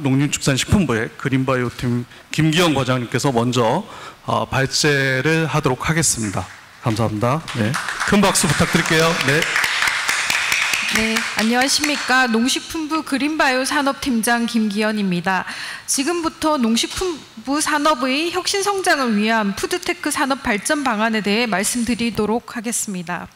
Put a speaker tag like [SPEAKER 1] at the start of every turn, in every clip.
[SPEAKER 1] 농림축산식품부의 그린바이오팀 김기현 과장님께서 먼저 발제를 하도록 하겠습니다. 감사합니다. 네, 큰 박수 부탁드릴게요. 네.
[SPEAKER 2] 네, 안녕하십니까. 농식품부 그린바이오 산업팀장 김기현입니다. 지금부터 농식품부 산업의 혁신 성장을 위한 푸드테크 산업 발전 방안에 대해 말씀드리도록 하겠습니다.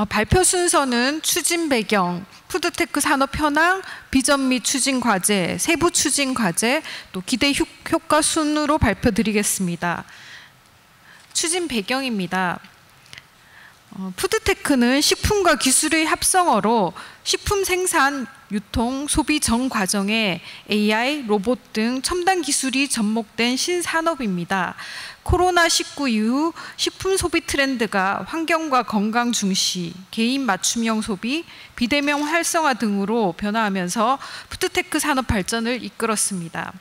[SPEAKER 2] 발표 순서는 추진 배경, 푸드테크 산업 현황, 비전 및 추진 과제, 세부 추진 과제, 또 기대 효과 순으로 발표드리겠습니다. 추진 배경입니다. 푸드테크는 식품과 기술의 합성어로 식품 생산, 유통, 소비 전 과정에 AI, 로봇 등 첨단 기술이 접목된 신산업입니다. 코로나19 이후 식품 소비 트렌드가 환경과 건강 중시, 개인 맞춤형 소비, 비대면 활성화 등으로 변화하면서 푸드테크 산업 발전을 이끌었습니다.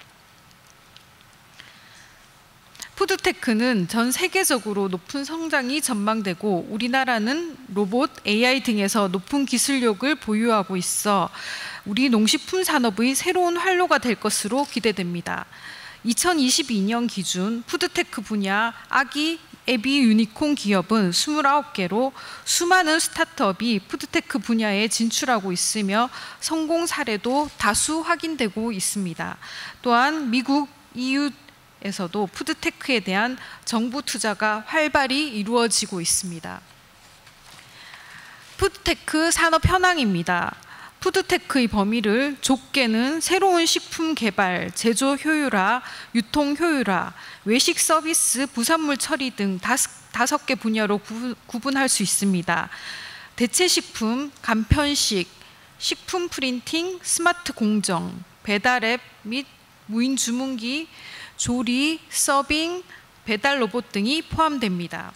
[SPEAKER 2] 푸드테크는 전 세계적으로 높은 성장이 전망되고 우리나라는 로봇, AI 등에서 높은 기술력을 보유하고 있어 우리 농식품 산업의 새로운 활로가 될 것으로 기대됩니다. 2022년 기준 푸드테크 분야 아기, 애비 유니콘 기업은 29개로 수많은 스타트업이 푸드테크 분야에 진출하고 있으며 성공 사례도 다수 확인되고 있습니다. 또한 미국, EU 에서도 푸드테크에 대한 정부 투자가 활발히 이루어지고 있습니다. 푸드테크 산업 현황입니다. 푸드테크의 범위를 좁게는 새로운 식품 개발, 제조 효율화, 유통 효율화, 외식 서비스, 부산물 처리 등 5개 분야로 구분할 수 있습니다. 대체식품, 간편식, 식품 프린팅, 스마트 공정, 배달 앱 및 무인 주문기, 조리, 서빙, 배달 로봇 등이 포함됩니다.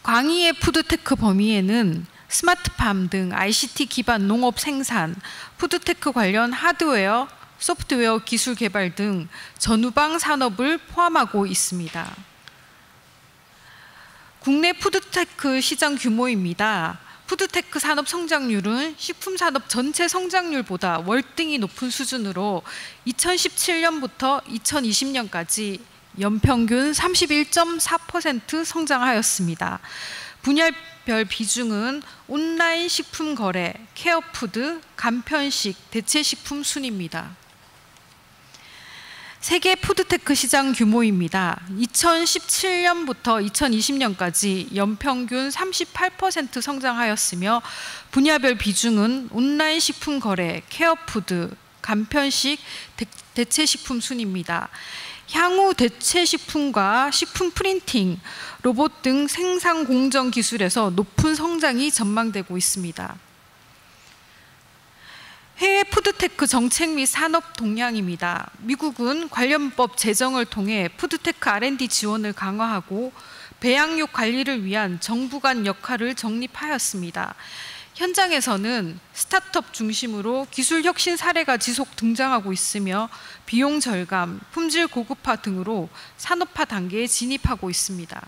[SPEAKER 2] 광의의 푸드테크 범위에는 스마트팜 등 ICT 기반 농업 생산, 푸드테크 관련 하드웨어, 소프트웨어 기술 개발 등 전후방 산업을 포함하고 있습니다. 국내 푸드테크 시장 규모입니다. 푸드테크 산업 성장률은 식품산업 전체 성장률보다 월등히 높은 수준으로 2017년부터 2020년까지 연평균 31.4% 성장하였습니다. 분야별 비중은 온라인 식품 거래, 케어푸드, 간편식, 대체식품 순입니다. 세계 푸드테크 시장 규모입니다. 2017년부터 2020년까지 연평균 38% 성장하였으며 분야별 비중은 온라인 식품 거래, 케어푸드, 간편식, 대체식품 순입니다. 향후 대체식품과 식품 프린팅, 로봇 등 생산 공정 기술에서 높은 성장이 전망되고 있습니다. 해외 푸드테크 정책 및 산업 동향입니다. 미국은 관련 법 제정을 통해 푸드테크 R&D 지원을 강화하고 배양육 관리를 위한 정부 간 역할을 정립하였습니다. 현장에서는 스타트업 중심으로 기술 혁신 사례가 지속 등장하고 있으며 비용 절감, 품질 고급화 등으로 산업화 단계에 진입하고 있습니다.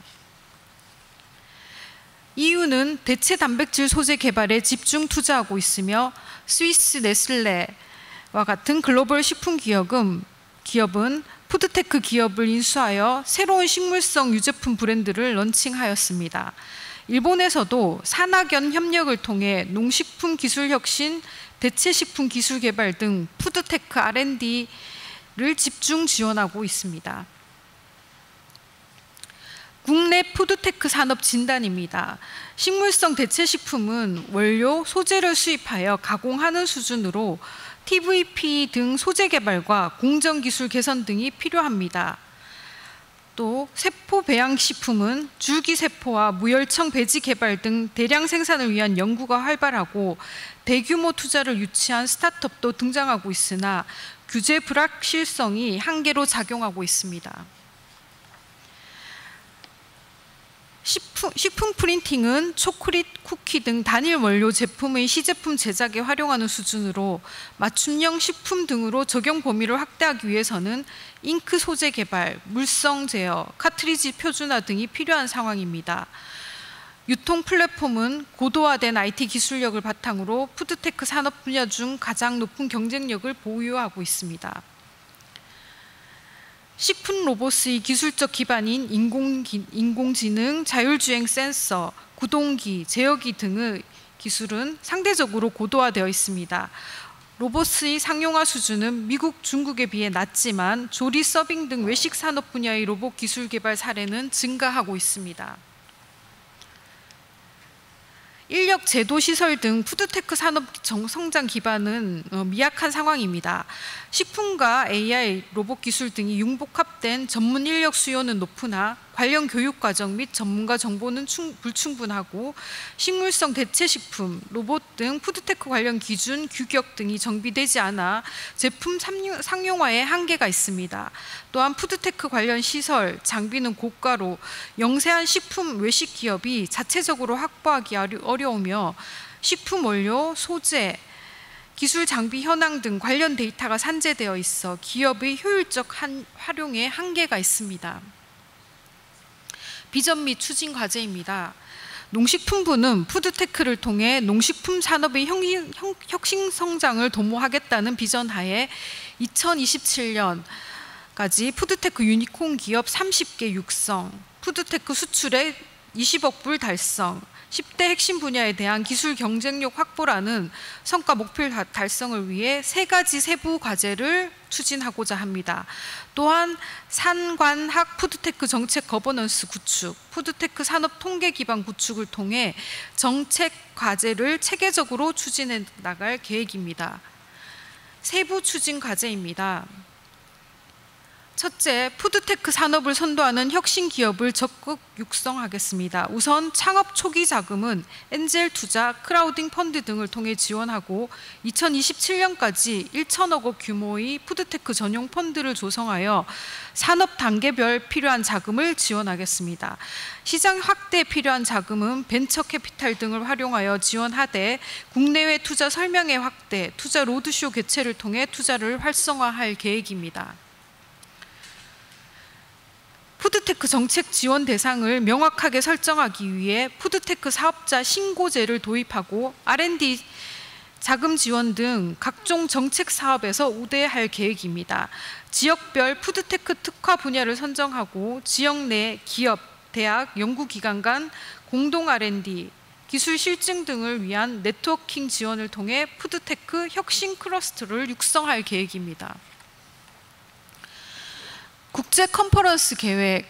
[SPEAKER 2] EU는 대체 단백질 소재 개발에 집중 투자하고 있으며 스위스 네슬레와 같은 글로벌 식품 기업은 푸드테크 기업을 인수하여 새로운 식물성 유제품 브랜드를 런칭하였습니다. 일본에서도 산학연 협력을 통해 농식품 기술 혁신, 대체식품 기술 개발 등 푸드테크 R&D를 집중 지원하고 있습니다. 국내 푸드테크 산업 진단입니다. 식물성 대체식품은 원료, 소재를 수입하여 가공하는 수준으로 TVP 등 소재 개발과 공정기술 개선 등이 필요합니다. 또 세포 배양식품은 줄기세포와 무열청 배지 개발 등 대량 생산을 위한 연구가 활발하고 대규모 투자를 유치한 스타트업도 등장하고 있으나 규제 불확실성이 한계로 작용하고 있습니다. 식품 프린팅은 초콜릿, 쿠키 등 단일 원료 제품의 시제품 제작에 활용하는 수준으로 맞춤형 식품 등으로 적용 범위를 확대하기 위해서는 잉크 소재 개발, 물성 제어, 카트리지 표준화 등이 필요한 상황입니다. 유통 플랫폼은 고도화된 IT 기술력을 바탕으로 푸드테크 산업 분야 중 가장 높은 경쟁력을 보유하고 있습니다. 식품 로봇의 기술적 기반인 인공지능, 자율주행 센서, 구동기, 제어기 등의 기술은 상대적으로 고도화되어 있습니다. 로봇의 상용화 수준은 미국, 중국에 비해 낮지만 조리, 서빙 등 외식 산업 분야의 로봇 기술 개발 사례는 증가하고 있습니다. 인력, 제도, 시설 등 푸드테크 산업 성장 기반은 미약한 상황입니다. 식품과 AI, 로봇 기술 등이 융복합된 전문 인력 수요는 높으나 관련 교육 과정 및 전문가 정보는 불충분하고 식물성 대체 식품, 로봇 등 푸드테크 관련 기준, 규격 등이 정비되지 않아 제품 상용화에 한계가 있습니다. 또한 푸드테크 관련 시설, 장비는 고가로 영세한 식품 외식 기업이 자체적으로 확보하기 어려우며 식품 원료, 소재, 기술 장비 현황 등 관련 데이터가 산재되어 있어 기업의 효율적 활용에 한계가 있습니다. 비전 및 추진 과제입니다. 농식품부는 푸드테크를 통해 농식품 산업의 혁신 성장을 도모하겠다는 비전 하에 2027년까지 푸드테크 유니콘 기업 30개 육성, 푸드테크 수출액 20억 불 달성, 10대 핵심 분야에 대한 기술 경쟁력 확보라는 성과 목표 달성을 위해 3가지 세부 과제를 추진하고자 합니다. 또한 산관학 푸드테크 정책 거버넌스 구축, 푸드테크 산업 통계 기반 구축을 통해 정책 과제를 체계적으로 추진해 나갈 계획입니다. 세부 추진 과제입니다. 첫째, 푸드테크 산업을 선도하는 혁신 기업을 적극 육성하겠습니다. 우선 창업 초기 자금은 엔젤 투자, 크라우딩 펀드 등을 통해 지원하고 2027년까지 1천억 원 규모의 푸드테크 전용 펀드를 조성하여 산업 단계별 필요한 자금을 지원하겠습니다. 시장 확대에 필요한 자금은 벤처 캐피탈 등을 활용하여 지원하되 국내외 투자 설명회 확대, 투자 로드쇼 개최를 통해 투자를 활성화할 계획입니다. 푸드테크 정책 지원 대상을 명확하게 설정하기 위해 푸드테크 사업자 신고제를 도입하고 R&D 자금 지원 등 각종 정책 사업에서 우대할 계획입니다. 지역별 푸드테크 특화 분야를 선정하고 지역 내 기업, 대학, 연구기관 간 공동 R&D, 기술 실증 등을 위한 네트워킹 지원을 통해 푸드테크 혁신 클러스터를 육성할 계획입니다. 국제 컨퍼런스 계획,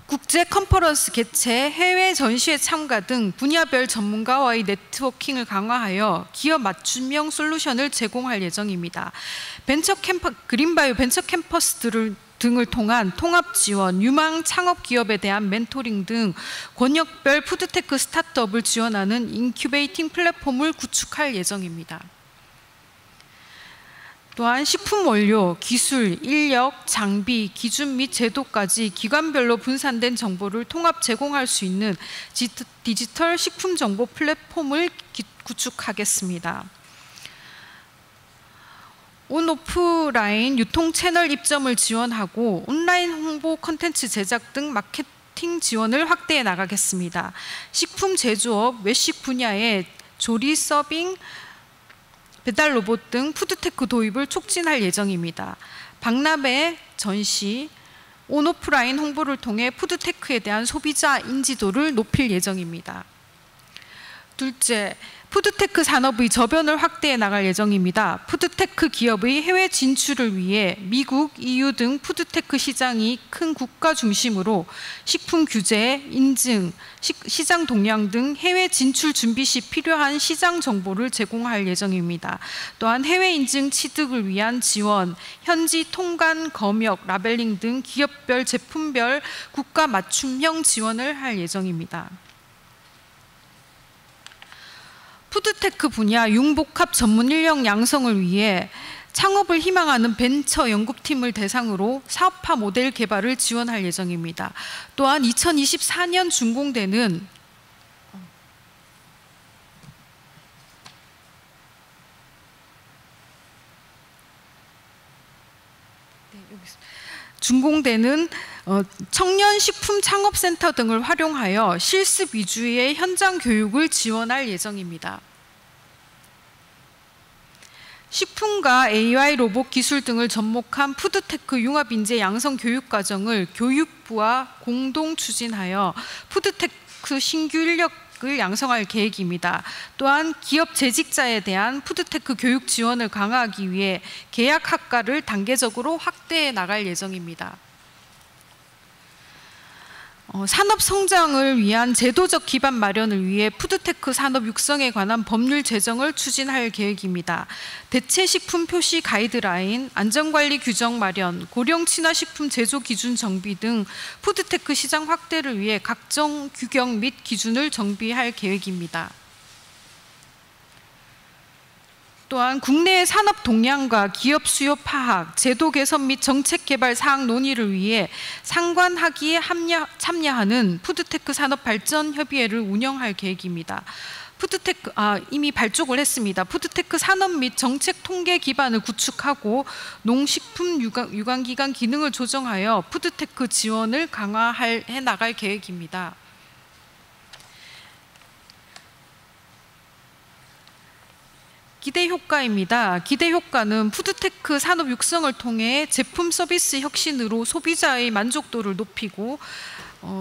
[SPEAKER 2] 국제 컨퍼런스 개최, 해외 전시회 참가 등 분야별 전문가와의 네트워킹을 강화하여 기업 맞춤형 솔루션을 제공할 예정입니다. 그린바이오 벤처 캠퍼스 등을 통한 통합 지원, 유망 창업 기업에 대한 멘토링 등 권역별 푸드테크 스타트업을 지원하는 인큐베이팅 플랫폼을 구축할 예정입니다. 또한 식품 원료, 기술, 인력, 장비, 기준 및 제도까지 기관별로 분산된 정보를 통합 제공할 수 있는 디지털 식품 정보 플랫폼을 구축하겠습니다. 온오프라인 유통 채널 입점을 지원하고 온라인 홍보 콘텐츠 제작 등 마케팅 지원을 확대해 나가겠습니다. 식품 제조업, 외식 분야의 조리, 서빙, 배달 로봇 등 푸드테크 도입을 촉진할 예정입니다. 박람회, 전시, 온오프라인 홍보를 통해 푸드테크에 대한 소비자 인지도를 높일 예정입니다. 둘째, 푸드테크 산업의 저변을 확대해 나갈 예정입니다. 푸드테크 기업의 해외 진출을 위해 미국, EU 등 푸드테크 시장이 큰 국가 중심으로 식품 규제, 인증, 시장 동향 등 해외 진출 준비 시 필요한 시장 정보를 제공할 예정입니다. 또한 해외 인증 취득을 위한 지원, 현지 통관, 검역, 라벨링 등 기업별, 제품별 국가 맞춤형 지원을 할 예정입니다. 푸드테크 분야 융복합 전문 인력 양성을 위해 창업을 희망하는 벤처 연구팀을 대상으로 사업화 모델 개발을 지원할 예정입니다. 또한 2024년 준공되는 준공되는 청년 식품 창업센터 등을 활용하여 실습 위주의 현장 교육을 지원할 예정입니다. 식품과 AI 로봇 기술 등을 접목한 푸드테크 융합인재 양성 교육과정을 교육부와 공동 추진하여 푸드테크 신규 인력을 양성할 계획입니다. 또한 기업 재직자에 대한 푸드테크 교육 지원을 강화하기 위해 계약 학과를 단계적으로 확대해 나갈 예정입니다. 산업 성장을 위한 제도적 기반 마련을 위해 푸드테크 산업 육성에 관한 법률 제정을 추진할 계획입니다. 대체 식품 표시 가이드라인, 안전관리 규정 마련, 고령 친화 식품 제조 기준 정비 등 푸드테크 시장 확대를 위해 각종 규격 및 기준을 정비할 계획입니다. 또한 국내의 산업 동향과 기업 수요 파악, 제도 개선 및 정책 개발 사항 논의를 위해 상관학위에 참여하는 푸드테크 산업 발전 협의회를 운영할 계획입니다. 이미 발족을 했습니다. 푸드테크 산업 및 정책 통계 기반을 구축하고 농식품 유관기관 기능을 조정하여 푸드테크 지원을 강화해 나갈 계획입니다. 기대 효과입니다. 기대 효과는 푸드테크 산업 육성을 통해 제품 서비스 혁신으로 소비자의 만족도를 높이고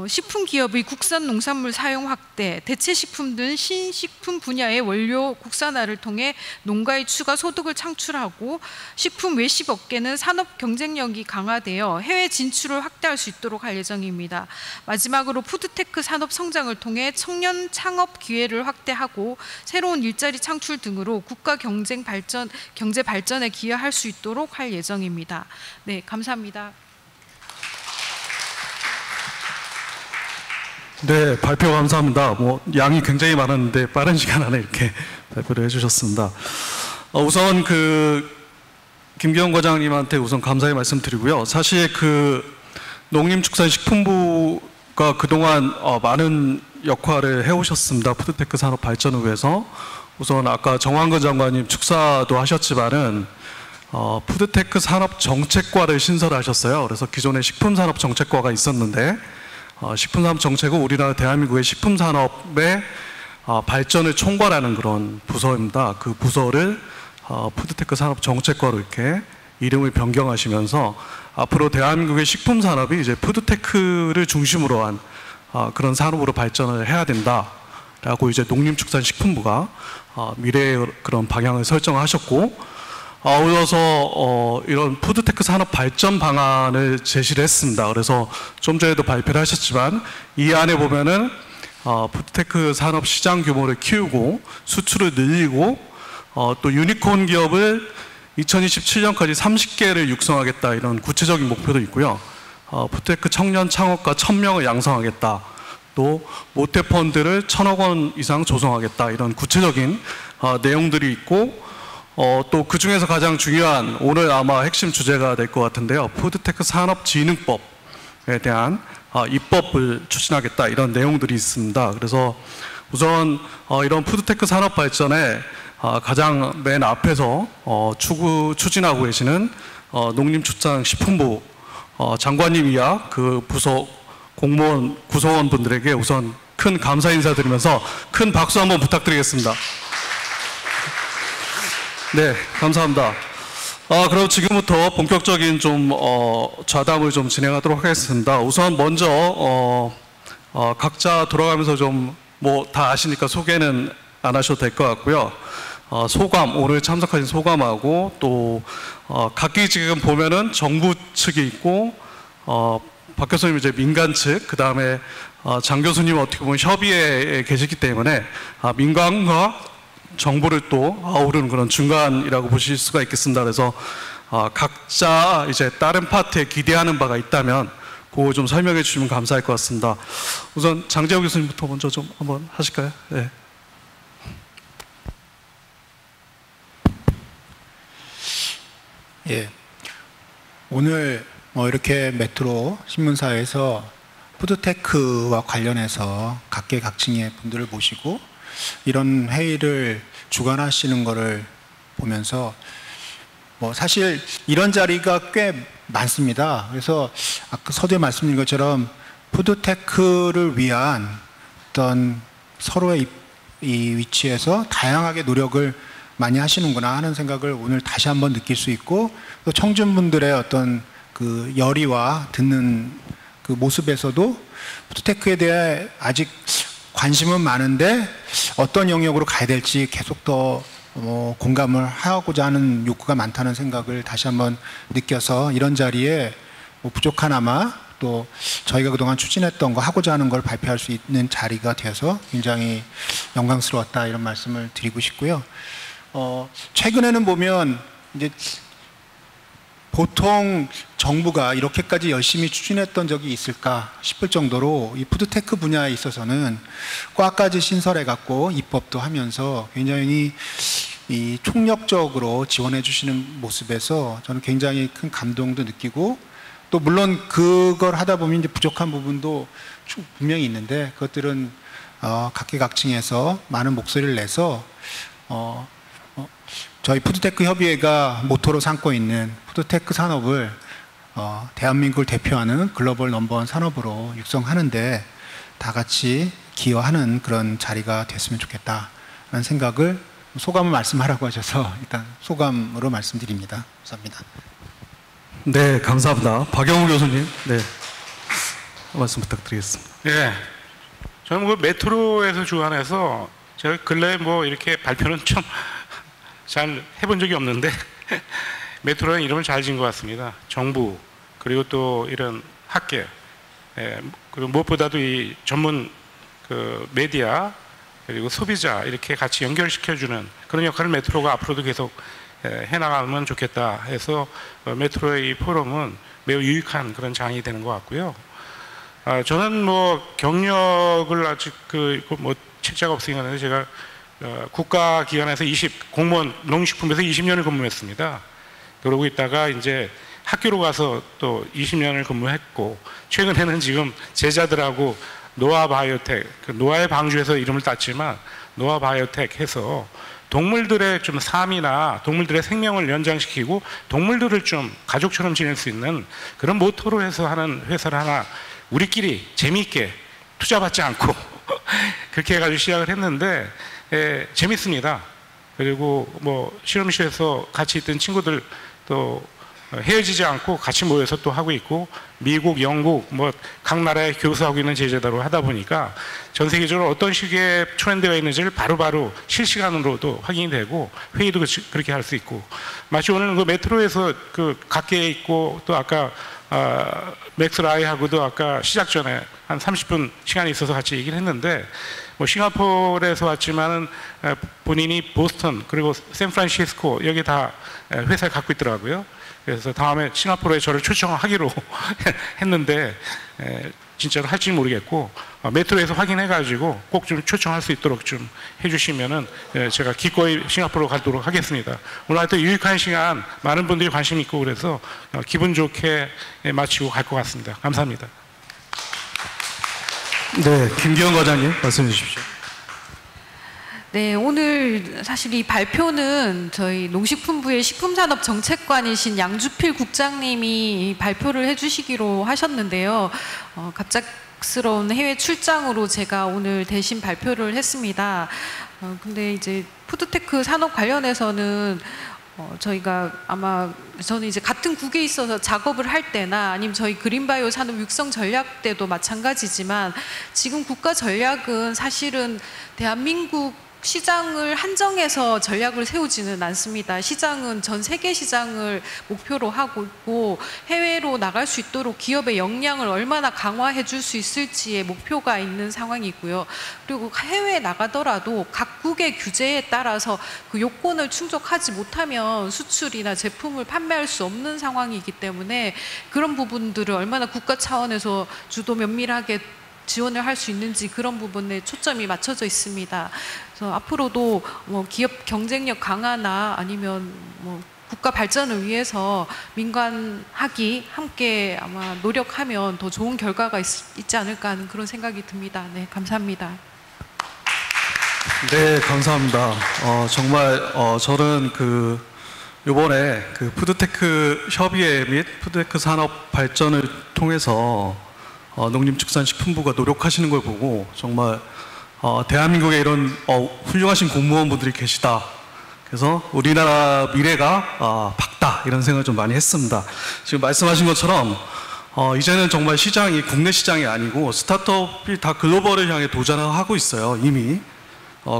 [SPEAKER 2] 식품 기업의 국산 농산물 사용 확대, 대체 식품 등 신식품 분야의 원료 국산화를 통해 농가의 추가 소득을 창출하고 식품 외식 업계는 산업 경쟁력이 강화되어 해외 진출을 확대할 수 있도록 할 예정입니다. 마지막으로 푸드테크 산업 성장을 통해 청년 창업 기회를 확대하고 새로운 일자리 창출 등으로 국가 경제 발전에 기여할 수 있도록 할 예정입니다. 네, 감사합니다.
[SPEAKER 1] 네, 발표 감사합니다. 양이 굉장히 많았는데 빠른 시간 안에 이렇게 발표를 해주셨습니다. 우선 김기현 과장님한테 우선 감사의 말씀드리고요. 사실 농림축산식품부가 그동안 많은 역할을 해오셨습니다. 푸드테크 산업 발전을 위해서. 우선 아까 정황근 장관님 축사도 하셨지만은 푸드테크 산업 정책과를 신설하셨어요. 그래서 기존에 식품산업 정책과가 있었는데 식품산업 정책은 우리나라 대한민국의 식품산업의 발전을 총괄하는 그런 부서입니다. 그 부서를 푸드테크 산업 정책과로 이렇게 이름을 변경하시면서 앞으로 대한민국의 식품산업이 이제 푸드테크를 중심으로 한 그런 산업으로 발전을 해야 된다라고 이제 농림축산식품부가 미래의 그런 방향을 설정하셨고, 아울러서 이런 푸드테크 산업 발전 방안을 제시를 했습니다. 그래서 좀 전에도 발표를 하셨지만 이 안에 보면은 푸드테크 산업 시장 규모를 키우고 수출을 늘리고 또 유니콘 기업을 2027년까지 30개를 육성하겠다, 이런 구체적인 목표도 있고요. 푸드테크 청년 창업가 1000명을 양성하겠다, 또 모태펀드를 1000억 원 이상 조성하겠다, 이런 구체적인 내용들이 있고, 또 그 중에서 가장 중요한 오늘 아마 핵심 주제가 될 것 같은데요. 푸드테크 산업진흥법에 대한 입법을 추진하겠다, 이런 내용들이 있습니다. 그래서 우선 이런 푸드테크 산업 발전에 가장 맨 앞에서 추진하고 계시는 농림축산식품부 장관님 이하 그 부서 공무원 구성원분들에게 우선 큰 감사 인사드리면서 큰 박수 한번 부탁드리겠습니다. 네, 감사합니다. 그럼 지금부터 본격적인 좌담을 진행하도록 하겠습니다. 우선 먼저 각자 돌아가면서 다 아시니까 소개는 안 하셔도 될 것 같고요. 소감, 오늘 참석하신 소감하고 또 각기 지금 보면은 정부 측이 있고 박 교수님 이제 민간 측, 그 다음에 장 교수님 어떻게 보면 협의회에 계시기 때문에 민간과 정부를 또 아우르는 그런 중간이라고 보실 수가 있겠습니다. 그래서 각자 이제 다른 파트에 기대하는 바가 있다면 그거 좀 설명해 주시면 감사할 것 같습니다. 우선 장재호 교수님부터 먼저 한번 하실까요? 네.
[SPEAKER 3] 예. 오늘 이렇게 메트로 신문사에서 푸드테크와 관련해서 각계각층의 분들을 모시고 이런 회의를 주관하시는 거를 보면서 사실 이런 자리가 꽤 많습니다. 그래서 아까 서두에 말씀드린 것처럼 푸드테크를 위한 어떤 서로의 이 위치에서 다양하게 노력을 많이 하시는구나 하는 생각을 오늘 다시 한번 느낄 수 있고, 또 청중분들의 어떤 그 열의와 듣는 그 모습에서도 푸드테크에 대해 아직 관심은 많은데 어떤 영역으로 가야 될지 계속 더 공감을 하고자 하는 욕구가 많다는 생각을 다시 한번 느껴서, 이런 자리에 부족하나마 또 저희가 그동안 추진했던 거, 하고자 하는 걸 발표할 수 있는 자리가 되어서 굉장히 영광스러웠다, 이런 말씀을 드리고 싶고요. 최근에는 보면 이제 보통 정부가 이렇게까지 열심히 추진했던 적이 있을까 싶을 정도로 이 푸드테크 분야에 있어서는 꽉까지 신설해 갖고 입법도 하면서 굉장히 이 총력적으로 지원해 주시는 모습에서 저는 굉장히 큰 감동도 느끼고, 또 물론 그걸 하다 보면 이제 부족한 부분도 분명히 있는데, 그것들은 각계각층에서 많은 목소리를 내서 저희 푸드테크 협의회가 모토로 삼고 있는 푸드테크 산업을 대한민국을 대표하는 글로벌 넘버원 산업으로 육성하는데 다 같이 기여하는 그런 자리가 됐으면 좋겠다라는 생각을, 소감을 말씀하라고 하셔서 일단 소감으로 말씀드립니다. 감사합니다.
[SPEAKER 1] 네, 감사합니다. 박영우 교수님, 네, 말씀 부탁드리겠습니다.
[SPEAKER 4] 네, 저는 그 메트로에서 주관해서 제가 근래 뭐 이렇게 발표는 좀 잘 해본 적이 없는데 메트로는 이름을 잘 지은 것 같습니다. 정부, 그리고 또 이런 학계, 그리고 무엇보다도 이 전문 그 메디아, 그리고 소비자, 이렇게 같이 연결시켜주는 그런 역할을 메트로가 앞으로도 계속 해나가면 좋겠다 해서 메트로의 이 포럼은 매우 유익한 그런 장이 되는 것 같고요. 저는 뭐 경력을 아직 뭐 책자가 없으니까 제가 국가기관에서 공무원 농식품에서 20년을 근무했습니다. 그러고 있다가 이제 학교로 가서 또 20년을 근무했고, 최근에는 지금 제자들하고 노아바이오텍, 노아의 방주에서 이름을 땄지만 노아바이오텍 해서 동물들의 좀 삶이나 동물들의 생명을 연장시키고 동물들을 좀 가족처럼 지낼 수 있는 그런 모토로 해서 하는 회사를 하나 우리끼리 재미있게 투자받지 않고 그렇게 해가지고 시작을 했는데 재밌습니다. 그리고 뭐 실험실에서 같이 있던 친구들 또 헤어지지 않고 같이 모여서 또 하고 있고, 미국, 영국 뭐 각 나라에 교수하고 있는 제자대로 하다 보니까 전 세계적으로 어떤 식의 트렌드가 있는지를 바로바로 실시간으로도 확인이 되고, 회의도 그렇게 할 수 있고, 마치 오늘 그 메트로에서 그 각계에 있고, 또 아까 맥스 라이하고도 아까 시작 전에 한 30분 시간이 있어서 같이 얘기를 했는데, 뭐 싱가포르에서 왔지만은 본인이 보스턴 그리고 샌프란시스코 여기 다 회사를 갖고 있더라고요. 그래서 다음에 싱가포르에 저를 초청하기로 했는데 진짜로 할지 모르겠고, 메트로에서 확인해가지고 꼭 좀 초청할 수 있도록 좀 해주시면은 제가 기꺼이 싱가포르로 가도록 하겠습니다. 오늘 하여튼 유익한 시간, 많은 분들이 관심 있고 그래서 기분 좋게 마치고 갈 것 같습니다. 감사합니다.
[SPEAKER 1] 네, 김기현 과장님 말씀해 주십시오.
[SPEAKER 2] 네, 오늘 사실 이 발표는 저희 농식품부의 식품산업정책관이신 양주필 국장님이 발표를 해주시기로 하셨는데요. 갑작스러운 해외 출장으로 제가 오늘 대신 발표를 했습니다. 근데 이제 푸드테크 산업 관련해서는 저희가 아마 저는 이제 같은 국에 있어서 작업을 할 때나 아니면 저희 그린바이오 산업 육성 전략 때도 마찬가지지만, 지금 국가 전략은 사실은 대한민국 시장을 한정해서 전략을 세우지는 않습니다. 시장은 전 세계 시장을 목표로 하고 있고, 해외로 나갈 수 있도록 기업의 역량을 얼마나 강화해 줄 수 있을지에 목표가 있는 상황이고요. 그리고 해외에 나가더라도 각국의 규제에 따라서 그 요건을 충족하지 못하면 수출이나 제품을 판매할 수 없는 상황이기 때문에, 그런 부분들을 얼마나 국가 차원에서 주도 면밀하게 지원을 할 수 있는지, 그런 부분에 초점이 맞춰져 있습니다. 그래서 앞으로도 뭐 기업 경쟁력 강화나 아니면 뭐 국가 발전을 위해서 민관학이 함께 아마 노력하면 더 좋은 결과가 있지 않을까 하는 그런 생각이 듭니다. 네, 감사합니다.
[SPEAKER 1] 네, 감사합니다. 정말 저는 이번에 그 푸드테크 협의회 및 푸드테크 산업 발전을 통해서 농림축산식품부가 노력하시는 걸 보고 정말 대한민국에 이런 훌륭하신 공무원분들이 계시다. 그래서 우리나라 미래가 밝다 이런 생각을 좀 많이 했습니다. 지금 말씀하신 것처럼 이제는 정말 시장이 국내 시장이 아니고 스타트업이 다 글로벌을 향해 도전을 하고 있어요. 이미.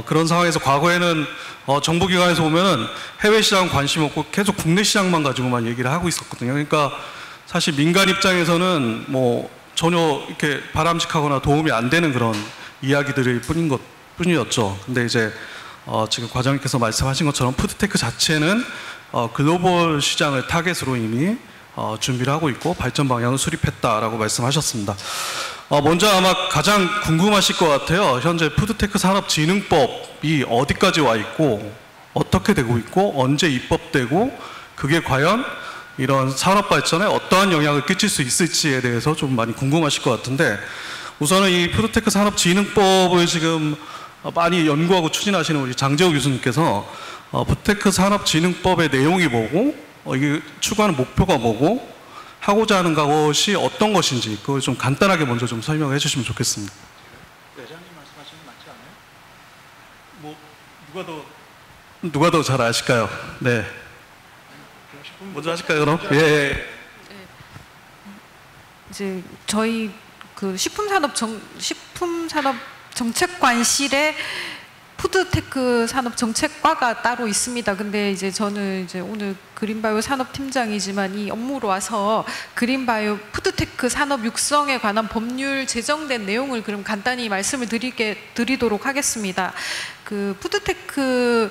[SPEAKER 1] 그런 상황에서 과거에는 정부기관에서 보면은 해외 시장 관심 없고 계속 국내 시장만 가지고만 얘기를 하고 있었거든요. 그러니까 사실 민간 입장에서는 뭐 전혀 이렇게 바람직하거나 도움이 안 되는 그런 이야기들일 뿐이었죠. 근데 이제 지금 과장님께서 말씀하신 것처럼 푸드테크 자체는 글로벌 시장을 타겟으로 이미 준비를 하고 있고 발전 방향을 수립했다라고 말씀하셨습니다. 먼저 아마 가장 궁금하실 것 같아요. 현재 푸드테크 산업진흥법이 어디까지 와 있고 어떻게 되고 있고 언제 입법되고 그게 과연 이런 산업 발전에 어떠한 영향을 끼칠 수 있을지에 대해서 좀 많이 궁금하실 것 같은데, 우선은 이 푸드테크 산업진흥법을 지금 많이 연구하고 추진하시는 우리 장재호 교수님께서 푸드테크 산업진흥법의 내용이 뭐고 이게 추구하는 목표가 뭐고 하고자 하는 것이 어떤 것인지 그걸 좀 간단하게 먼저 좀 설명해 주시면 좋겠습니다.
[SPEAKER 3] 회장님 말씀하시는 거 맞지 않아요?
[SPEAKER 1] 뭐 누가 더 잘 아실까요? 네. 먼저 하실까요, 그럼? 예.
[SPEAKER 2] 이제 저희 그 식품산업 정책관실에 푸드테크 산업 정책과가 따로 있습니다. 근데 이제 저는 이제 오늘 그린바이오 산업팀장이지만 이 업무로 와서 그린바이오 푸드테크 산업 육성에 관한 법률 제정된 내용을 그럼 간단히 말씀을 드리도록 하겠습니다. 그 푸드테크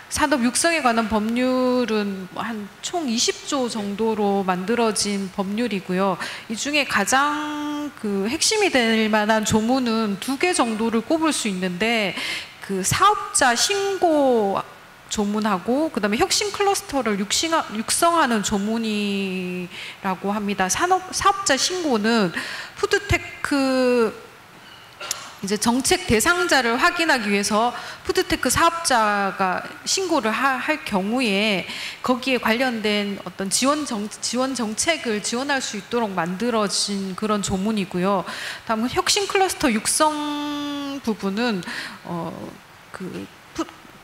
[SPEAKER 2] 산업 육성에 관한 법률은 한 총 20조 정도로 만들어진 법률이고요. 이 중에 가장 그 핵심이 될 만한 조문은 2개 정도를 꼽을 수 있는데, 그 사업자 신고 조문하고 그다음에 혁신 클러스터를 육성하는 조문이라고 합니다. 사업자 신고는 푸드테크 이제 정책 대상자를 확인하기 위해서 푸드테크 사업자가 신고를 할 경우에 거기에 관련된 어떤 지원 정책을 지원할 수 있도록 만들어진 그런 조문이고요. 다음은 혁신 클러스터 육성 부분은 그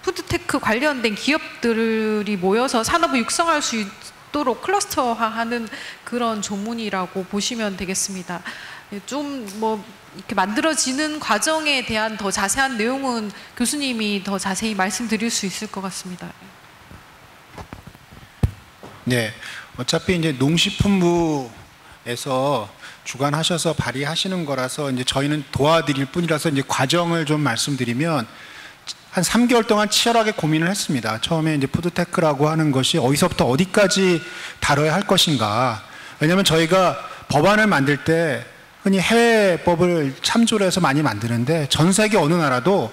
[SPEAKER 2] 푸드테크 관련된 기업들이 모여서 산업을 육성할 수 있도록 클러스터화하는 그런 조문이라고 보시면 되겠습니다. 좀 뭐 이렇게 만들어지는 과정에 대한 더 자세한 내용은 교수님이 더 자세히 말씀드릴 수 있을 것 같습니다.
[SPEAKER 3] 네, 어차피 이제 농식품부에서 주관하셔서 발의하시는 거라서 이제 저희는 도와드릴 뿐이라서 이제 과정을 좀 말씀드리면 한 3개월 동안 치열하게 고민을 했습니다. 처음에 이제 푸드테크라고 하는 것이 어디서부터 어디까지 다뤄야 할 것인가. 왜냐하면 저희가 법안을 만들 때 흔히 해외법을 참조를 해서 많이 만드는데 전 세계 어느 나라도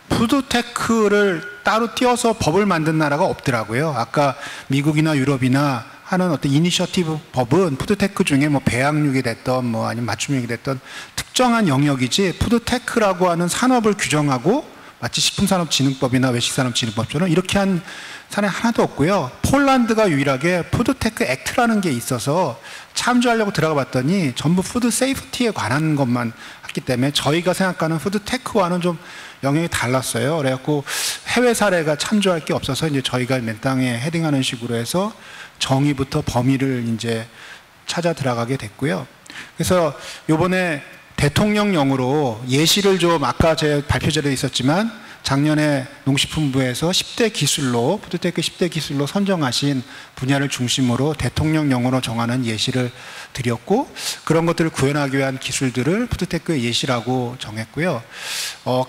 [SPEAKER 3] 푸드테크를 따로 띄어서 법을 만든 나라가 없더라고요. 아까 미국이나 유럽이나 하는 어떤 이니셔티브 법은 푸드테크 중에 뭐 배양육이 됐던 뭐 아니면 맞춤육이 됐던 특정한 영역이지 푸드테크라고 하는 산업을 규정하고 마치 식품산업진흥법이나 외식산업진흥법처럼 이렇게 한 사례 하나도 없고요. 폴란드가 유일하게 푸드테크 액트라는 게 있어서 참조하려고 들어가 봤더니 전부 푸드 세이프티에 관한 것만 했기 때문에 저희가 생각하는 푸드테크와는 좀 영역이 달랐어요. 그래갖고 해외 사례가 참조할 게 없어서 이제 저희가 맨 땅에 헤딩하는 식으로 해서 정의부터 범위를 이제 찾아 들어가게 됐고요. 그래서 요번에 대통령령으로 예시를 좀 아까 제 발표 자료에 있었지만 작년에 농식품부에서 10대 기술로 푸드테크 10대 기술로 선정하신 분야를 중심으로 대통령령으로 정하는 예시를 드렸고 그런 것들을 구현하기 위한 기술들을 푸드테크의 예시라고 정했고요.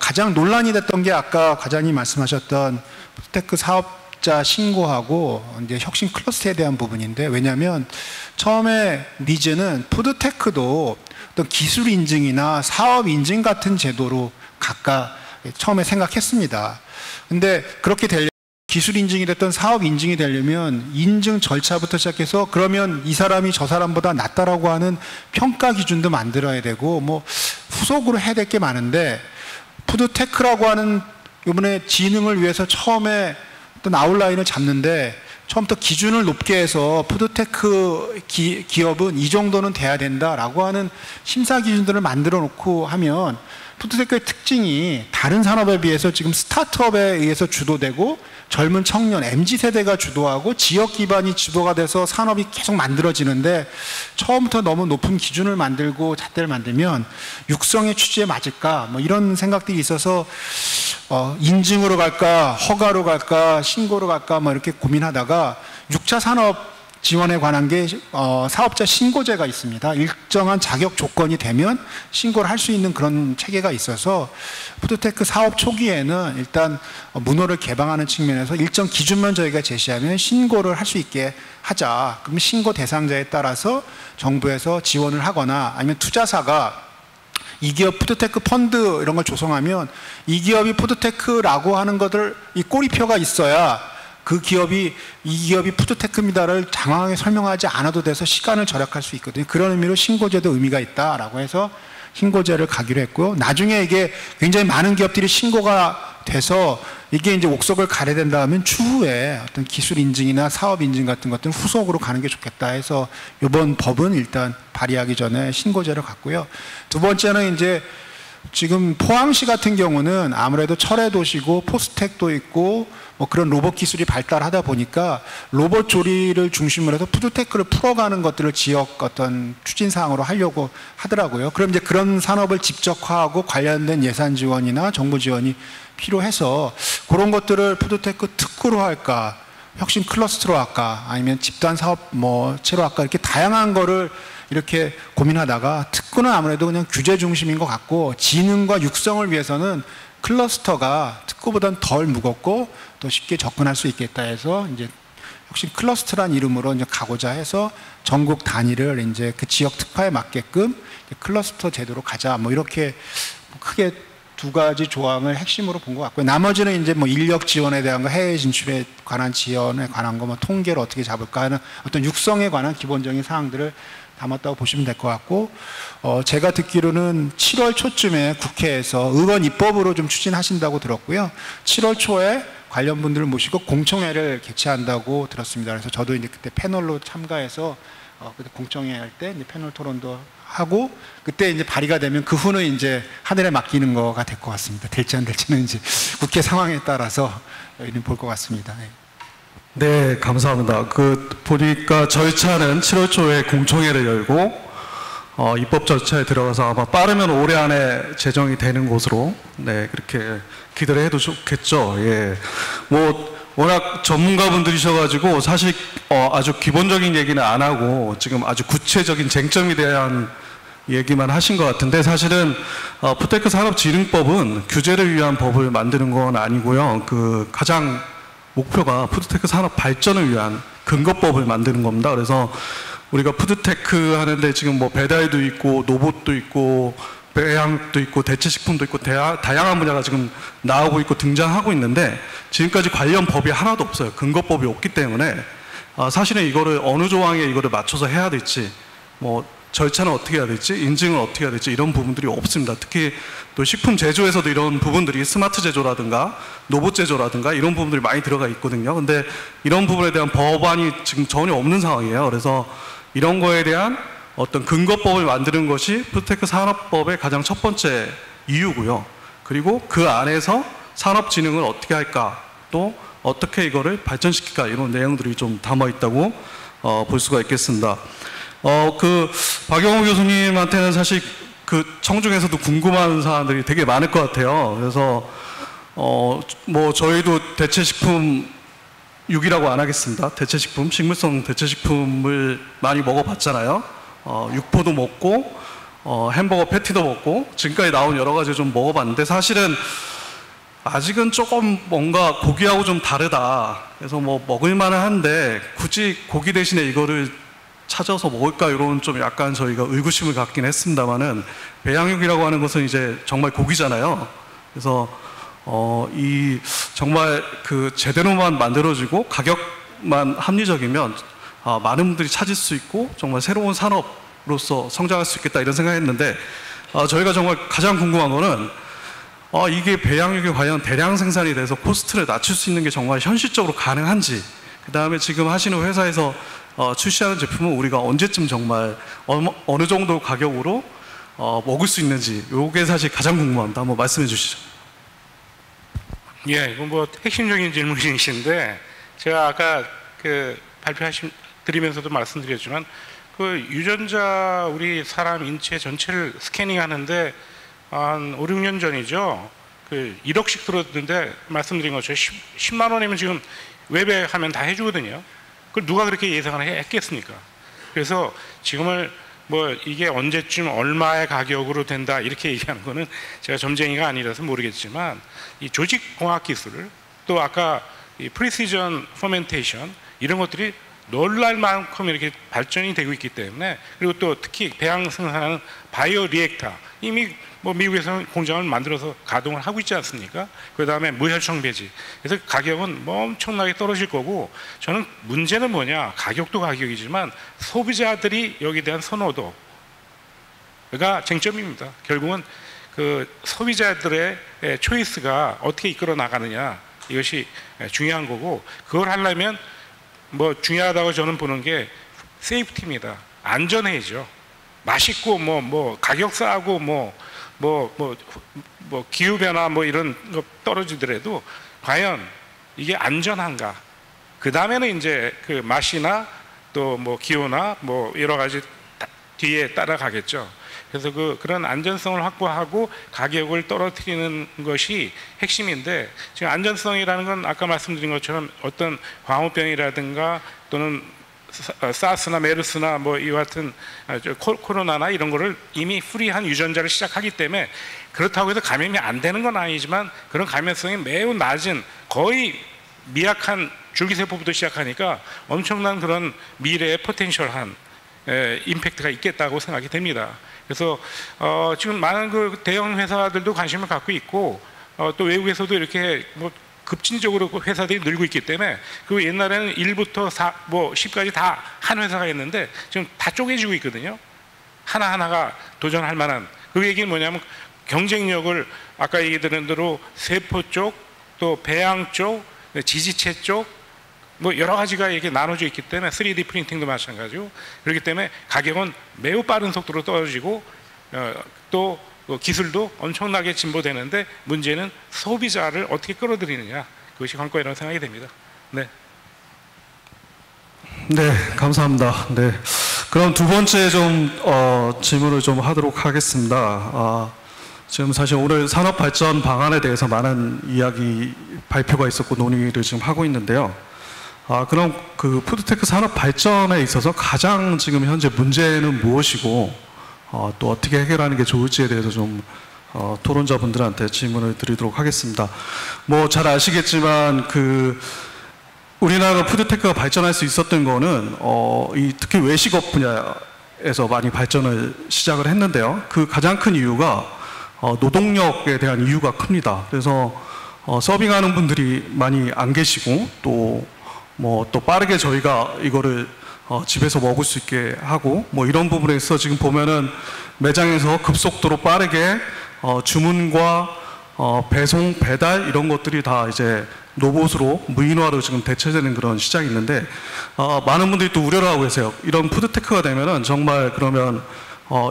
[SPEAKER 3] 가장 논란이 됐던 게 아까 과장님 말씀하셨던 푸드테크 사업자 신고하고 이제 혁신 클러스터에 대한 부분인데, 왜냐하면 처음에 니즈는 푸드테크도 어떤 기술 인증이나 사업 인증 같은 제도로 각각 처음에 생각했습니다. 근데 그렇게 되려면 기술 인증이 됐던 사업 인증이 되려면 인증 절차부터 시작해서 그러면 이 사람이 저 사람보다 낫다라고 하는 평가 기준도 만들어야 되고 뭐 후속으로 해야 될 게 많은데, 푸드테크라고 하는 이번에 진흥을 위해서 처음에 어떤 아웃라인을 잡는데 처음부터 기준을 높게 해서 푸드테크 기업은 이 정도는 돼야 된다라고 하는 심사 기준들을 만들어 놓고 하면 푸드테크의 특징이 다른 산업에 비해서 지금 스타트업에 의해서 주도되고 젊은 청년 MZ세대가 주도하고 지역 기반이 주도가 돼서 산업이 계속 만들어지는데 처음부터 너무 높은 기준을 만들고 잣대를 만들면 육성의 취지에 맞을까 뭐 이런 생각들이 있어서 인증으로 갈까 허가로 갈까 신고로 갈까 뭐 이렇게 고민하다가 6차 산업 지원에 관한 게 사업자 신고제가 있습니다. 일정한 자격 조건이 되면 신고를 할 수 있는 그런 체계가 있어서 푸드테크 사업 초기에는 일단 문호를 개방하는 측면에서 일정 기준만 저희가 제시하면 신고를 할 수 있게 하자. 그럼 신고 대상자에 따라서 정부에서 지원을 하거나 아니면 투자사가 이 기업 푸드테크 펀드 이런 걸 조성하면 이 기업이 푸드테크라고 하는 것들 이 꼬리표가 있어야 그 기업이 이 기업이 푸드테크입니다를 장황하게 설명하지 않아도 돼서 시간을 절약할 수 있거든요. 그런 의미로 신고제도 의미가 있다라고 해서 신고제를 가기로 했고요. 나중에 이게 굉장히 많은 기업들이 신고가 돼서 이게 이제 옥석을 가려야 된다 하면 추후에 어떤 기술 인증이나 사업 인증 같은 것들은 후속으로 가는 게 좋겠다 해서 이번 법은 일단 발의하기 전에 신고제를 갔고요. 두 번째는 이제 지금 포항시 같은 경우는 아무래도 철의 도시고 포스텍도 있고 뭐 그런 로봇 기술이 발달하다 보니까 로봇 조리를 중심으로 해서 푸드테크를 풀어가는 것들을 지역 어떤 추진 사항으로 하려고 하더라고요. 그럼 이제 그런 산업을 직접화하고 관련된 예산 지원이나 정부 지원이 필요해서 그런 것들을 푸드테크 특구로 할까, 혁신 클러스터로 할까, 아니면 집단 사업 뭐 체로 할까 이렇게 다양한 거를 이렇게 고민하다가 특구는 아무래도 그냥 규제 중심인 것 같고 지능과 육성을 위해서는 클러스터가 특구보다는 덜 무겁고 더 쉽게 접근할 수 있겠다 해서 이제 혁신 클러스터란 이름으로 이제 가고자 해서 전국 단위를 이제 그 지역 특화에 맞게끔 클러스터 제도로 가자 뭐 이렇게 크게 두 가지 조항을 핵심으로 본 것 같고요. 나머지는 이제 뭐 인력 지원에 대한 거, 해외 진출에 관한 지원에 관한 거, 뭐 통계를 어떻게 잡을까 하는 어떤 육성에 관한 기본적인 사항들을 담았다고 보시면 될 것 같고, 제가 듣기로는 7월 초쯤에 국회에서 의원 입법으로 좀 추진하신다고 들었고요. 7월 초에 관련 분들을 모시고 공청회를 개최한다고 들었습니다. 그래서 저도 이제 그때 패널로 참가해서 그때 공청회 할 때 이제 패널 토론도 하고 그때 이제 발의가 되면 그 후는 이제 하늘에 맡기는 거가 될 것 같습니다. 될지 안 될지는 이제 국회 상황에 따라서 볼 것 같습니다.
[SPEAKER 1] 네, 감사합니다. 보니까 절차는 7월 초에 공청회를 열고 입법 절차에 들어가서 아마 빠르면 올해 안에 제정이 되는 것으로 네, 그렇게 기대를 해도 좋겠죠. 예. 뭐 워낙 전문가분들이셔가지고 사실 아주 기본적인 얘기는 안 하고 지금 아주 구체적인 쟁점에 대한 얘기만 하신 것 같은데 사실은 푸드테크 산업진흥법은 규제를 위한 법을 만드는 건 아니고요. 가장 목표가 푸드테크 산업 발전을 위한 근거법을 만드는 겁니다. 그래서 우리가 푸드테크 하는데 지금 뭐 배달도 있고 로봇도 있고 배양도 있고 대체식품도 있고 다양한 분야가 지금 나오고 있고 등장하고 있는데 지금까지 관련 법이 하나도 없어요. 근거법이 없기 때문에 사실은 이거를 어느 조항에 이거를 맞춰서 해야 될지 뭐 절차는 어떻게 해야 될지 인증은 어떻게 해야 될지 이런 부분들이 없습니다. 특히 또 식품 제조에서도 이런 부분들이 스마트 제조라든가 로봇 제조라든가 이런 부분들이 많이 들어가 있거든요. 근데 이런 부분에 대한 법안이 지금 전혀 없는 상황이에요. 그래서 이런 거에 대한 어떤 근거법을 만드는 것이 푸드테크 산업법의 가장 첫 번째 이유고요. 그리고 그 안에서 산업진흥을 어떻게 할까, 또 어떻게 이거를 발전시킬까 이런 내용들이 좀 담아 있다고 볼 수가 있겠습니다. 박영호 교수님한테는 사실 청중에서도 궁금한 사안들이 되게 많을 것 같아요. 그래서 뭐 저희도 대체식품 6이라고 안 하겠습니다. 대체식품, 식물성 대체식품을 많이 먹어봤잖아요. 육포도 먹고 햄버거 패티도 먹고 지금까지 나온 여러 가지 좀 먹어봤는데 사실은 아직은 조금 뭔가 고기하고 좀 다르다. 그래서 뭐 먹을만은 한데 굳이 고기 대신에 이거를 찾아서 먹을까 이런 좀 약간 저희가 의구심을 갖긴 했습니다만은 배양육이라고 하는 것은 이제 정말 고기잖아요. 그래서 이 정말 제대로만 만들어지고 가격만 합리적이면 많은 분들이 찾을 수 있고 정말 새로운 산업으로서 성장할 수 있겠다 이런 생각했는데 저희가 정말 가장 궁금한 거는 이게 배양육에 과연 대량 생산이 돼서 코스트를 낮출 수 있는 게 정말 현실적으로 가능한지 그 다음에 지금 하시는 회사에서 출시하는 제품은 우리가 언제쯤 정말 어느 정도 가격으로 먹을 수 있는지, 이게 사실 가장 궁금합니다. 한번 말씀해 주시죠.
[SPEAKER 4] 예, 이건 뭐 핵심적인 질문이신데, 제가 아까 그 드리면서도 말씀드렸지만, 그 유전자 우리 사람 인체 전체를 스캐닝 하는데 한 5, 6년 전이죠. 그 1억씩 들었는데 말씀드린 것처럼 10만 원이면 지금 웹에 하면 다 해주거든요. 그걸 누가 그렇게 예상을 했겠습니까? 그래서 지금을 뭐 이게 언제쯤 얼마의 가격으로 된다 이렇게 얘기하는 거는 제가 점쟁이가 아니라서 모르겠지만, 이 조직공학 기술, 또 아까 이 프리시전 퍼멘테이션 이런 것들이 놀랄 만큼 이렇게 발전이 되고 있기 때문에, 그리고 또 특히 배양 생산하는 바이오 리액터, 이미 뭐 미국에서는 공장을 만들어서 가동을 하고 있지 않습니까? 그 다음에 무혈청 배지. 그래서 가격은 뭐 엄청나게 떨어질 거고, 저는 문제는 뭐냐, 가격도 가격이지만 소비자들이 여기에 대한 선호도가 쟁점입니다. 결국은 그 소비자들의 초이스가 어떻게 이끌어 나가느냐, 이것이 중요한 거고, 그걸 하려면 뭐 중요하다고 저는 보는 게 세이프티입니다. 안전해야죠. 맛있고 뭐 가격 싸고 뭐 기후 변화 뭐 이런 거 떨어지더라도 과연 이게 안전한가? 그 다음에는 이제 그 맛이나 또 뭐 기후나 뭐 여러 가지 뒤에 따라가겠죠. 그래서 그런 안전성을 확보하고 가격을 떨어뜨리는 것이 핵심인데, 지금 안전성이라는 건 아까 말씀드린 것처럼 어떤 광우병이라든가 또는 사스나 메르스나 뭐 이와 같은 코로나나 이런 거를 이미 프리한 유전자를 시작하기 때문에, 그렇다고 해서 감염이 안 되는 건 아니지만 그런 감염성이 매우 낮은, 거의 미약한 줄기세포부터 시작하니까 엄청난 그런 미래의 포텐셜한 임팩트가 있겠다고 생각이 됩니다. 그래서 지금 많은 그 대형 회사들도 관심을 갖고 있고, 또 외국에서도 이렇게 뭐 급진적으로 회사들이 늘고 있기 때문에, 그 옛날에는 1부터 4, 뭐 10까지 다 한 회사가 있는데 지금 다 쪼개지고 있거든요. 하나하나가 도전할 만한. 그 얘기는 뭐냐면, 경쟁력을 아까 얘기 드린 대로 세포 쪽, 또 배양 쪽, 지지체 쪽, 뭐 여러 가지가 이렇게 나눠져 있기 때문에, 3D 프린팅도 마찬가지고, 그렇기 때문에 가격은 매우 빠른 속도로 떨어지고, 또 기술도 엄청나게 진보되는데, 문제는 소비자를 어떻게 끌어들이느냐, 그것이 관건이라고 생각이 됩니다. 네.
[SPEAKER 1] 네, 감사합니다. 네, 그럼 두 번째 질문을 좀 하도록 하겠습니다. 지금 사실 오늘 산업 발전 방안에 대해서 많은 이야기 발표가 있었고 논의를 지금 하고 있는데요. 그럼 그 푸드테크 산업 발전에 있어서 가장 지금 현재 문제는 무엇이고, 또 어떻게 해결하는 게 좋을지에 대해서 좀 토론자분들한테 질문을 드리도록 하겠습니다. 뭐 잘 아시겠지만 우리나라가 푸드테크가 발전할 수 있었던 거는 특히 외식업 분야에서 많이 발전을 시작을 했는데요. 그 가장 큰 이유가 노동력에 대한 이유가 큽니다. 그래서 서빙하는 분들이 많이 안 계시고, 또 빠르게 저희가 이거를 집에서 먹을 수 있게 하고, 뭐 이런 부분에서 지금 보면은 매장에서 급속도로 빠르게 주문과 배송, 배달 이런 것들이 다 이제 로봇으로 무인화로 지금 대체되는 그런 시장이 있는데, 많은 분들이 또 우려를 하고 계세요. 이런 푸드테크가 되면은 정말 그러면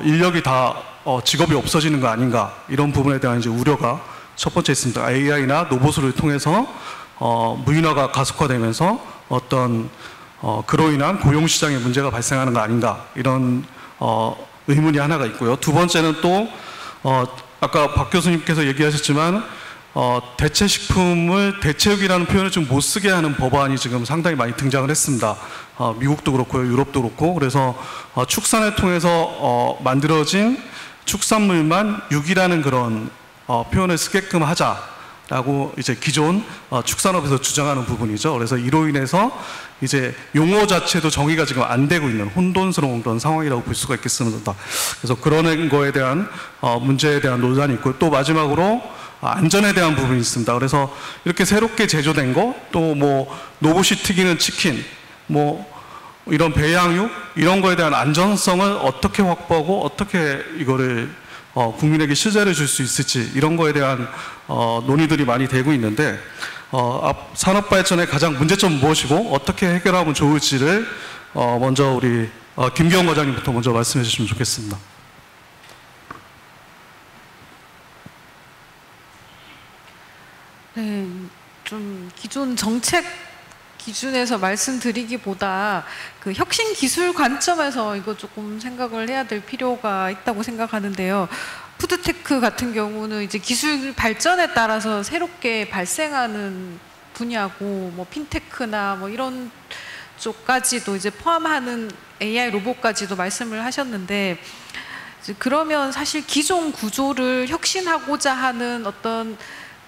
[SPEAKER 1] 인력이 다 직업이 없어지는 거 아닌가, 이런 부분에 대한 이제 우려가 첫 번째 있습니다. AI나 로봇을 통해서 무인화가 가속화되면서 어떤 그로 인한 고용시장에 문제가 발생하는 거 아닌가, 이런 의문이 하나가 있고요. 두 번째는 또 아까 박 교수님께서 얘기하셨지만 대체식품을 대체육이라는 표현을 좀 못 쓰게 하는 법안이 지금 상당히 많이 등장을 했습니다. 미국도 그렇고요, 유럽도 그렇고. 그래서 축산을 통해서 만들어진 축산물만 유기라는 그런 표현을 쓰게끔 하자라고 이제 기존 축산업에서 주장하는 부분이죠. 그래서 이로 인해서 이제 용어 자체도 정의가 지금 안 되고 있는 혼돈스러운 그런 상황이라고 볼 수가 있겠습니다. 그래서 그런 거에 대한 문제에 대한 논란이 있고, 또 마지막으로 안전에 대한 부분이 있습니다. 그래서 이렇게 새롭게 제조된 거, 또 뭐 로봇이 튀기는 치킨, 뭐 이런 배양육 이런 거에 대한 안전성을 어떻게 확보하고 어떻게 이거를 국민에게 실제를 줄 수 있을지, 이런 거에 대한 논의들이 많이 되고 있는데 앞 산업 발전의 가장 문제점 무엇이고 어떻게 해결하면 좋을지를 먼저 우리 김기현 과장님부터 먼저 말씀해 주시면 좋겠습니다.
[SPEAKER 2] 네, 좀 기존 정책 기준에서 말씀드리기보다 그 혁신 기술 관점에서 이거 조금 생각을 해야 될 필요가 있다고 생각하는데요. 푸드테크 같은 경우는 이제 기술 발전에 따라서 새롭게 발생하는 분야고, 뭐 핀테크나 뭐 이런 쪽까지도 이제 포함하는 AI 로봇까지도 말씀을 하셨는데, 이제 그러면 사실 기존 구조를 혁신하고자 하는 어떤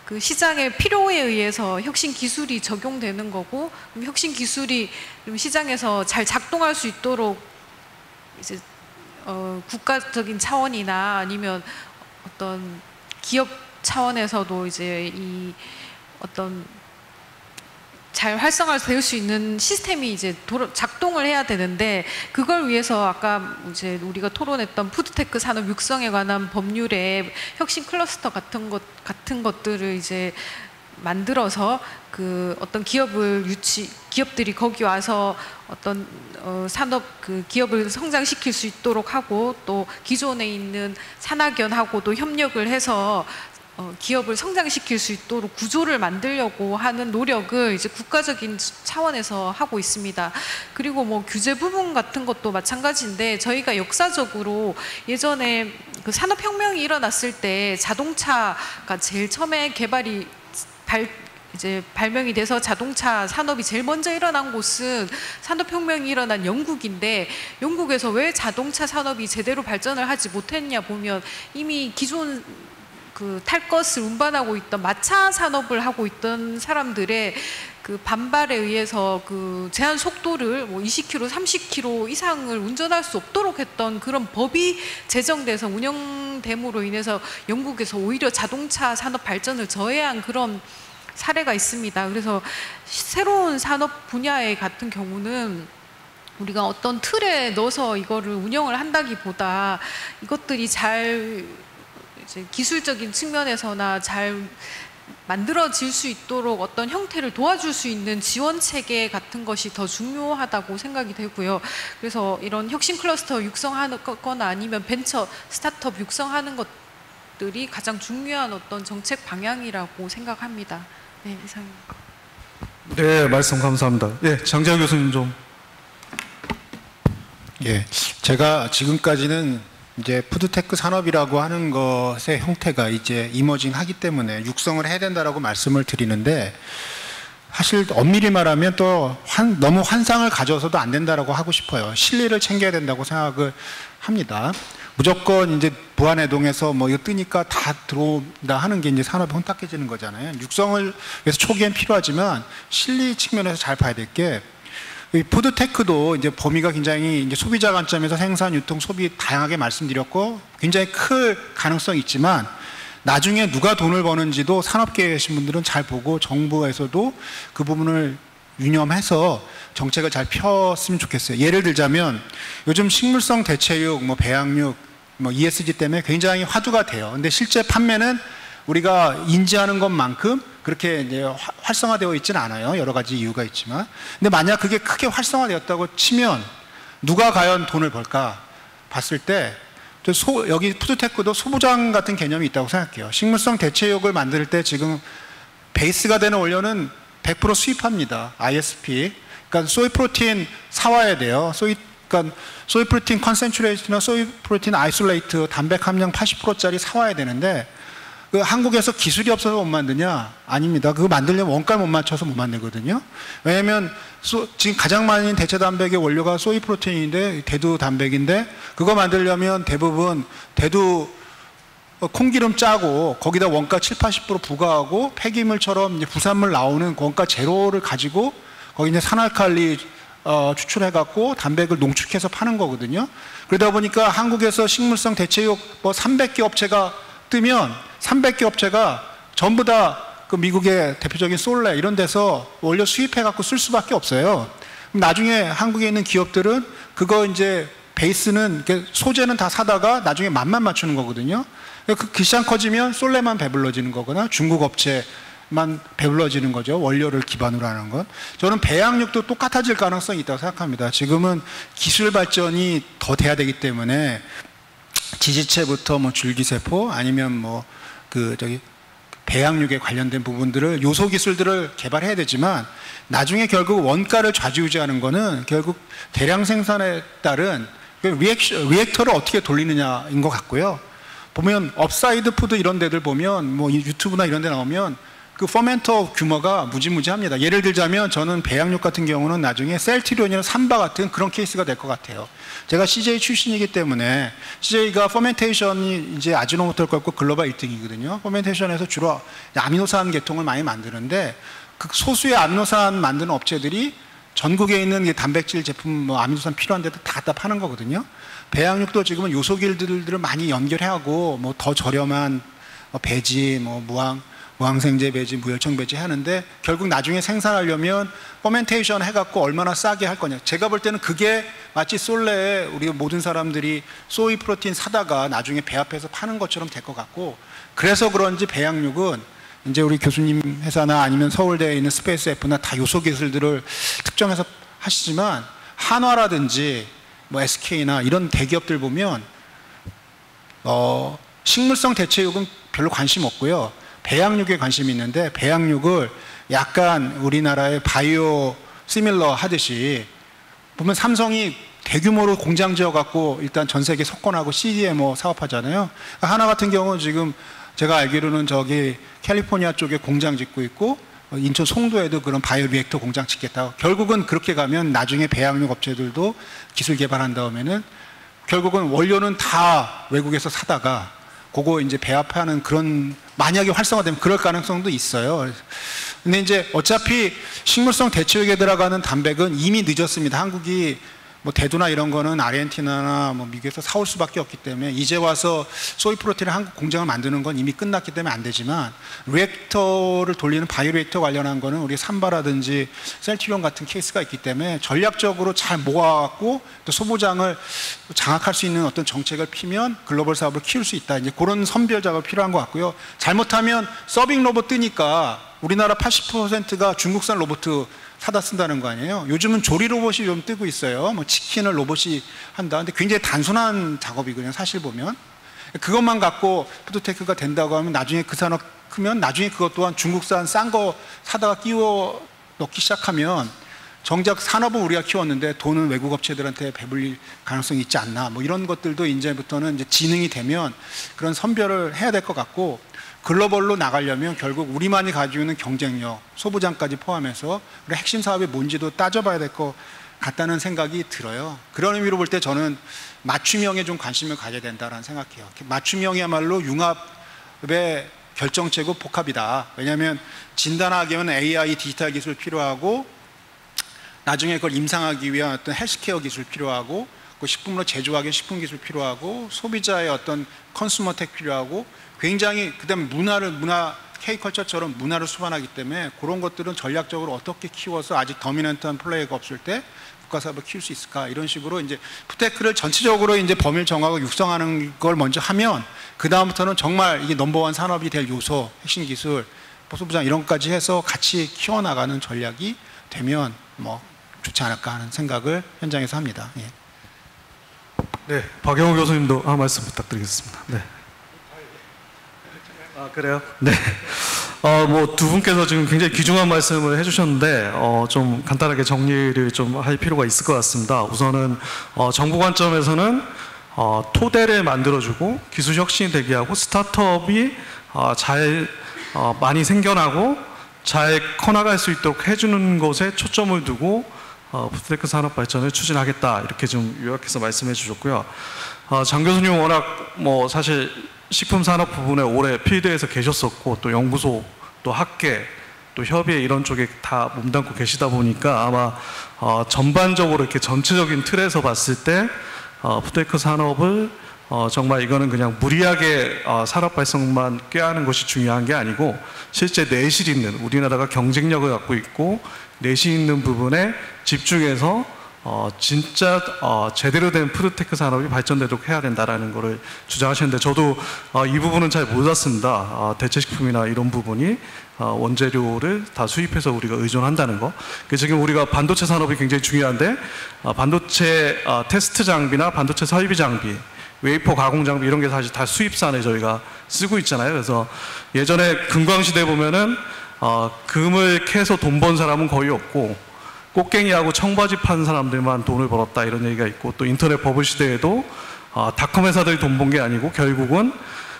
[SPEAKER 2] 그 시장의 필요에 의해서 혁신 기술이 적용되는 거고, 그럼 혁신 기술이 시장에서 잘 작동할 수 있도록 이제 국가적인 차원이나 아니면 어떤 기업 차원에서도 이제 이 어떤 잘 활성화될 수 있는 시스템이 이제 작동을 해야 되는데, 그걸 위해서 아까 이제 우리가 토론했던 푸드테크 산업 육성에 관한 법률에 혁신 클러스터 같은 것들을 이제 만들어서 그 어떤 기업들이 거기 와서 어떤 산업 그 기업을 성장시킬 수 있도록 하고, 또 기존에 있는 산학연하고도 협력을 해서 기업을 성장시킬 수 있도록 구조를 만들려고 하는 노력을 이제 국가적인 차원에서 하고 있습니다. 그리고 뭐 규제 부분 같은 것도 마찬가지인데, 저희가 역사적으로 예전에 그 산업혁명이 일어났을 때 자동차가 제일 처음에 발명이 돼서 자동차 산업이 제일 먼저 일어난 곳은 산업혁명이 일어난 영국인데, 영국에서 왜 자동차 산업이 제대로 발전을 하지 못했냐 보면, 이미 기존 그 탈 것을 운반하고 있던 마차 산업을 하고 있던 사람들의 그 반발에 의해서 그 제한 속도를 뭐 20km, 30km 이상을 운전할 수 없도록 했던 그런 법이 제정돼서 운영됨으로 인해서 영국에서 오히려 자동차 산업 발전을 저해한 그런 사례가 있습니다. 그래서 새로운 산업 분야에 같은 경우는 우리가 어떤 틀에 넣어서 이거를 운영을 한다기보다 이것들이 잘 이제 기술적인 측면에서나 잘 만들어질 수 있도록 어떤 형태를 도와줄 수 있는 지원 체계 같은 것이 더 중요하다고 생각이 되고요. 그래서 이런 혁신 클러스터 육성하는 거나 아니면 벤처 스타트업 육성하는 것들이 가장 중요한 어떤 정책 방향이라고 생각합니다. 네, 이상입니다.
[SPEAKER 1] 네, 말씀 감사합니다. 예, 장재환 교수님 좀.
[SPEAKER 3] 예, 제가 지금까지는 이제 푸드테크 산업이라고 하는 것의 형태가 이제 이머징하기 때문에 육성을 해야 된다라고 말씀을 드리는데, 사실 엄밀히 말하면 또 너무 환상을 가져서도 안 된다라고 하고 싶어요. 실리를 챙겨야 된다고 생각을 합니다. 무조건 이제 부안해동에서 뭐 이거 뜨니까 다 들어온다 하는 게 이제 산업이 혼탁해지는 거잖아요. 육성을 위해서 초기엔 필요하지만 실리 측면에서 잘 봐야 될 게, 이 푸드테크도 이제 범위가 굉장히 이제 소비자 관점에서 생산, 유통, 소비 다양하게 말씀드렸고 굉장히 클 가능성이 있지만, 나중에 누가 돈을 버는지도 산업계에 계신 분들은 잘 보고 정부에서도 그 부분을 유념해서 정책을 잘 폈으면 좋겠어요. 예를 들자면 요즘 식물성 대체육, 뭐 배양육, 뭐 ESG 때문에 굉장히 화두가 돼요. 근데 실제 판매는 우리가 인지하는 것만큼 그렇게 이제 활성화되어 있지는 않아요. 여러 가지 이유가 있지만. 근데 만약 그게 크게 활성화되었다고 치면 누가 과연 돈을 벌까 봤을 때, 여기 푸드테크도 소부장 같은 개념이 있다고 생각해요. 식물성 대체육을 만들 때 지금 베이스가 되는 원료는 100% 수입합니다. ISP. 그러니까 소이 프로틴 사와야 돼요. 그러니까 소이 프로틴 컨센트레이트나 소이 프로틴 아이솔레이트 단백 함량 80%짜리 사와야 되는데, 그 한국에서 기술이 없어서 못 만드냐? 아닙니다. 그거 만들려면 원가를 못 맞춰서 못 만들거든요. 왜냐하면 지금 가장 많은 대체 단백의 원료가 소이 프로테인인데, 대두 단백인데, 그거 만들려면 대부분 대두 콩기름 짜고 거기다 원가 70~80% 부과하고 폐기물처럼 이제 부산물 나오는 원가 제로를 가지고 거기 이제 산알칼리 추출해갖고 단백을 농축해서 파는 거거든요. 그러다 보니까 한국에서 식물성 대체육 뭐 300개 업체가 뜨면 300개 업체가 전부 다 그 미국의 대표적인 솔레 이런 데서 원료 수입해 갖고 쓸 수밖에 없어요. 나중에 한국에 있는 기업들은 그거 이제 베이스는 소재는 다 사다가 나중에 맛만 맞추는 거거든요. 그 시장 커지면 솔레만 배불러지는 거거나 중국 업체만 배불러지는 거죠. 원료를 기반으로 하는 건. 저는 배양육도 똑같아질 가능성이 있다고 생각합니다. 지금은 기술 발전이 더 돼야 되기 때문에 지지체부터 뭐 줄기세포 아니면 배양육에 관련된 부분들을 요소 기술들을 개발해야 되지만 나중에 결국 원가를 좌지우지하는 거는 결국 대량 생산에 따른 리액터를 어떻게 돌리느냐인 것 같고요. 보면 업사이드 푸드 이런 데들 보면 뭐 유튜브나 이런 데 나오면 그 퍼멘터 규모가 무지무지합니다. 예를 들자면 저는 배양육 같은 경우는 나중에 셀트리온이나 삼바 같은 그런 케이스가 될 것 같아요. 제가 CJ 출신이기 때문에 CJ가 퍼멘테이션이 이제 아지노모토를 꺾고 글로벌 1등이거든요. 퍼멘테이션에서 주로 아미노산 계통을 많이 만드는데 그 소수의 아미노산 만드는 업체들이 전국에 있는 단백질 제품, 뭐 아미노산 필요한 데도 다 갖다 파는 거거든요. 배양육도 지금은 요소길들을 많이 연결하고 뭐 더 저렴한 배지, 뭐 무항생제 배지, 무열청 배지 하는데 결국 나중에 생산하려면 퍼멘테이션 해갖고 얼마나 싸게 할 거냐. 제가 볼 때는 그게 마치 솔레에 우리 모든 사람들이 소이 프로틴 사다가 나중에 배합해서 파는 것처럼 될 것 같고, 그래서 그런지 배양육은 이제 우리 교수님 회사나 아니면 서울대에 있는 스페이스 F나 다 요소 기술들을 특정해서 하시지만 한화라든지 뭐 SK나 이런 대기업들 보면 식물성 대체육은 별로 관심 없고요. 배양육에 관심이 있는데 배양육을 약간 우리나라의 바이오 시밀러 하듯이 보면 삼성이 대규모로 공장 지어갖고 일단 전 세계 석권하고 CDMO 사업하잖아요. 하나 같은 경우는 지금 제가 알기로는 저기 캘리포니아 쪽에 공장 짓고 있고 인천 송도에도 그런 바이오 리액터 공장 짓겠다고. 결국은 그렇게 가면 나중에 배양육 업체들도 기술 개발한 다음에는 결국은 원료는 다 외국에서 사다가 그거 이제 배합하는 그런, 만약에 활성화되면 그럴 가능성도 있어요. 근데 이제 어차피 식물성 대체육에 들어가는 단백은 이미 늦었습니다. 한국이 뭐 대두나 이런 거는 아르헨티나나 뭐 미국에서 사올 수밖에 없기 때문에 이제 와서 소이 프로틴을 한국 공장을 만드는 건 이미 끝났기 때문에 안 되지만 리액터를 돌리는 바이오 리액터 관련한 거는 우리 삼바라든지 셀트리온 같은 케이스가 있기 때문에 전략적으로 잘 모아갖고 또 소부장을 장악할 수 있는 어떤 정책을 피면 글로벌 사업을 키울 수 있다. 이제 그런 선별 작업이 필요한 것 같고요. 잘못하면 서빙 로봇 뜨니까 우리나라 80%가 중국산 로봇 사다 쓴다는 거 아니에요. 요즘은 조리 로봇이 좀 뜨고 있어요. 뭐 치킨을 로봇이 한다. 근데 굉장히 단순한 작업이거든요. 사실 보면 그것만 갖고 푸드테크가 된다고 하면 나중에 그 산업 크면 나중에 그것 또한 중국산 싼 거 사다가 끼워 넣기 시작하면 정작 산업은 우리가 키웠는데 돈은 외국 업체들한테 배불릴 가능성이 있지 않나. 뭐 이런 것들도 이제부터는 이제 지능이 되면 그런 선별을 해야 될 것 같고, 글로벌로 나가려면 결국 우리만이 가지고 있는 경쟁력, 소부장까지 포함해서 우리 핵심 사업이 뭔지도 따져봐야 될 것 같다는 생각이 들어요. 그런 의미로 볼 때 저는 맞춤형에 좀 관심을 가져야 된다는 생각해요. 맞춤형이야말로 융합의 결정체고 복합이다. 왜냐하면 진단하기 위한 AI 디지털 기술 필요하고, 나중에 그걸 임상하기 위한 어떤 헬스케어 기술 필요하고, 그 식품으로 제조하기 식품 기술 필요하고, 소비자의 어떤 컨슈머텍 필요하고, 굉장히 그다음에 문화 K컬처처럼 문화를 수반하기 때문에 그런 것들은 전략적으로 어떻게 키워서 아직 더미넌트한 플레이가 없을 때 국가사업을 키울 수 있을까, 이런 식으로 이제 푸테크를 전체적으로 이제 범위를 정하고 육성하는 걸 먼저 하면 그 다음부터는 정말 이게 넘버원 산업이 될 요소, 핵심 기술, 소부장 이런 것까지 해서 같이 키워나가는 전략이 되면 뭐 좋지 않을까 하는 생각을 현장에서 합니다. 예.
[SPEAKER 1] 네, 박영우 교수님도 한 말씀 부탁드리겠습니다. 네. 아, 그래요? 네. 뭐 두 분께서 지금 굉장히 귀중한 말씀을 해주셨는데 좀 간단하게 정리를 좀 할 필요가 있을 것 같습니다. 우선은 정부 관점에서는 토대를 만들어주고 기술 혁신이 되게 하고 스타트업이 잘 많이 생겨나고 잘 커나갈 수 있도록 해주는 것에 초점을 두고 푸드테크 산업 발전을 추진하겠다, 이렇게 좀 요약해서 말씀해 주셨고요. 장 교수님 워낙 뭐 사실 식품 산업 부분에 오래 필드에서 계셨었고, 또 연구소, 또 학계, 또 협의회 이런 쪽에 다 몸담고 계시다 보니까 아마 전반적으로 이렇게 전체적인 틀에서 봤을 때 푸드테크 산업을 정말 이거는 그냥 무리하게 산업 발전만 꾀하는 것이 중요한 게 아니고, 실제 내실 있는, 우리나라가 경쟁력을 갖고 있고 내실 있는 부분에 집중해서 진짜 제대로 된 푸드테크 산업이 발전되도록 해야 된다라는 거를 주장하시는데 저도 이 부분은 잘 몰랐습니다. 대체식품이나 이런 부분이 원재료를 다 수입해서 우리가 의존한다는 거. 지금 우리가 반도체 산업이 굉장히 중요한데 반도체 테스트 장비나 반도체 설비 장비, 웨이퍼 가공 장비 이런 게 사실 다 수입산에 저희가 쓰고 있잖아요. 그래서 예전에 금광시대 보면은 금을 캐서 돈 번 사람은 거의 없고 꽃갱이하고 청바지 판 사람들만 돈을 벌었다 이런 얘기가 있고 또 인터넷 버블 시대에도 닷컴 회사들이 돈 번 게 아니고 결국은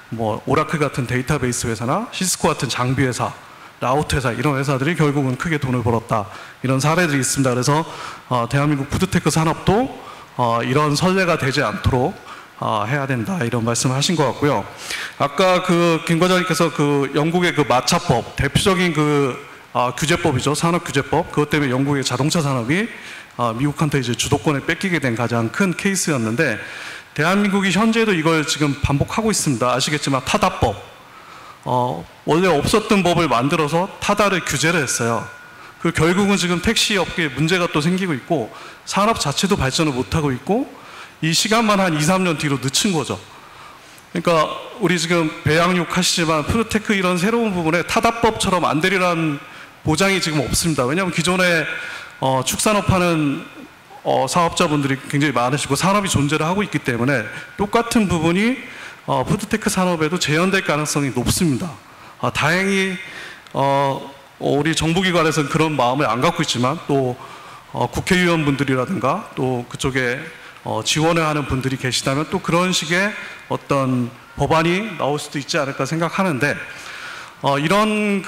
[SPEAKER 1] 뭐 오라클 같은 데이터베이스 회사나 시스코 같은 장비 회사, 라우트 회사 이런 회사들이 결국은 크게 돈을 벌었다 이런 사례들이 있습니다. 그래서 대한민국 푸드테크 산업도 이런 선례가 되지 않도록 해야 된다 이런 말씀을 하신 것 같고요. 아까 김 과장님께서 영국의 마차법 대표적인 규제법이죠. 산업규제법. 그것 때문에 영국의 자동차 산업이 미국한테 이제 주도권을 뺏기게 된 가장 큰 케이스였는데 대한민국이 현재도 이걸 지금 반복하고 있습니다. 아시겠지만 타다법. 원래 없었던 법을 만들어서 타다를 규제를 했어요. 결국은 지금 택시 업계에 문제가 또 생기고 있고 산업 자체도 발전을 못하고 있고 이 시간만 한 2, 3년 뒤로 늦춘 거죠. 그러니까 우리 지금 배양육 하시지만 푸드테크 이런 새로운 부분에 타다법처럼 안 되리란 보장이 지금 없습니다. 왜냐하면 기존에 축산업 하는 사업자분들이 굉장히 많으시고 산업이 존재를 하고 있기 때문에 똑같은 부분이 푸드테크 산업에도 재현될 가능성이 높습니다. 다행히 우리 정부기관에서는 그런 마음을 안 갖고 있지만 또 국회의원분들이라든가 또 그쪽에 지원을 하는 분들이 계시다면 또 그런 식의 어떤 법안이 나올 수도 있지 않을까 생각하는데 이런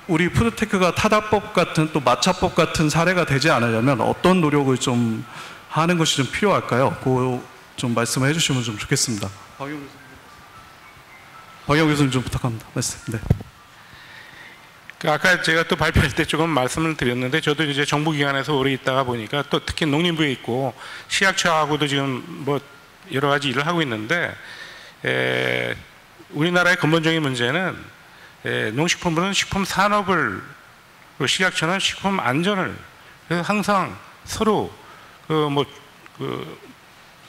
[SPEAKER 1] 우리 푸드테크가 타다법 같은 또 마차법 같은 사례가 되지 않으려면 어떤 노력을 좀 하는 것이 좀 필요할까요? 그거 좀 말씀을 해주시면 좀 좋겠습니다. 박영 교수님 좀 부탁합니다. 말씀. 네.
[SPEAKER 4] 아까 제가 또 발표할 때 조금 말씀을 드렸는데 저도 이제 정부기관에서 오래 있다가 보니까 또 특히 농림부에 있고 식약처하고도 지금 뭐 여러 가지 일을 하고 있는데 우리나라의 근본적인 문제는 농식품부는 식품 산업을 식약처는 식품 안전을 그래서 항상 서로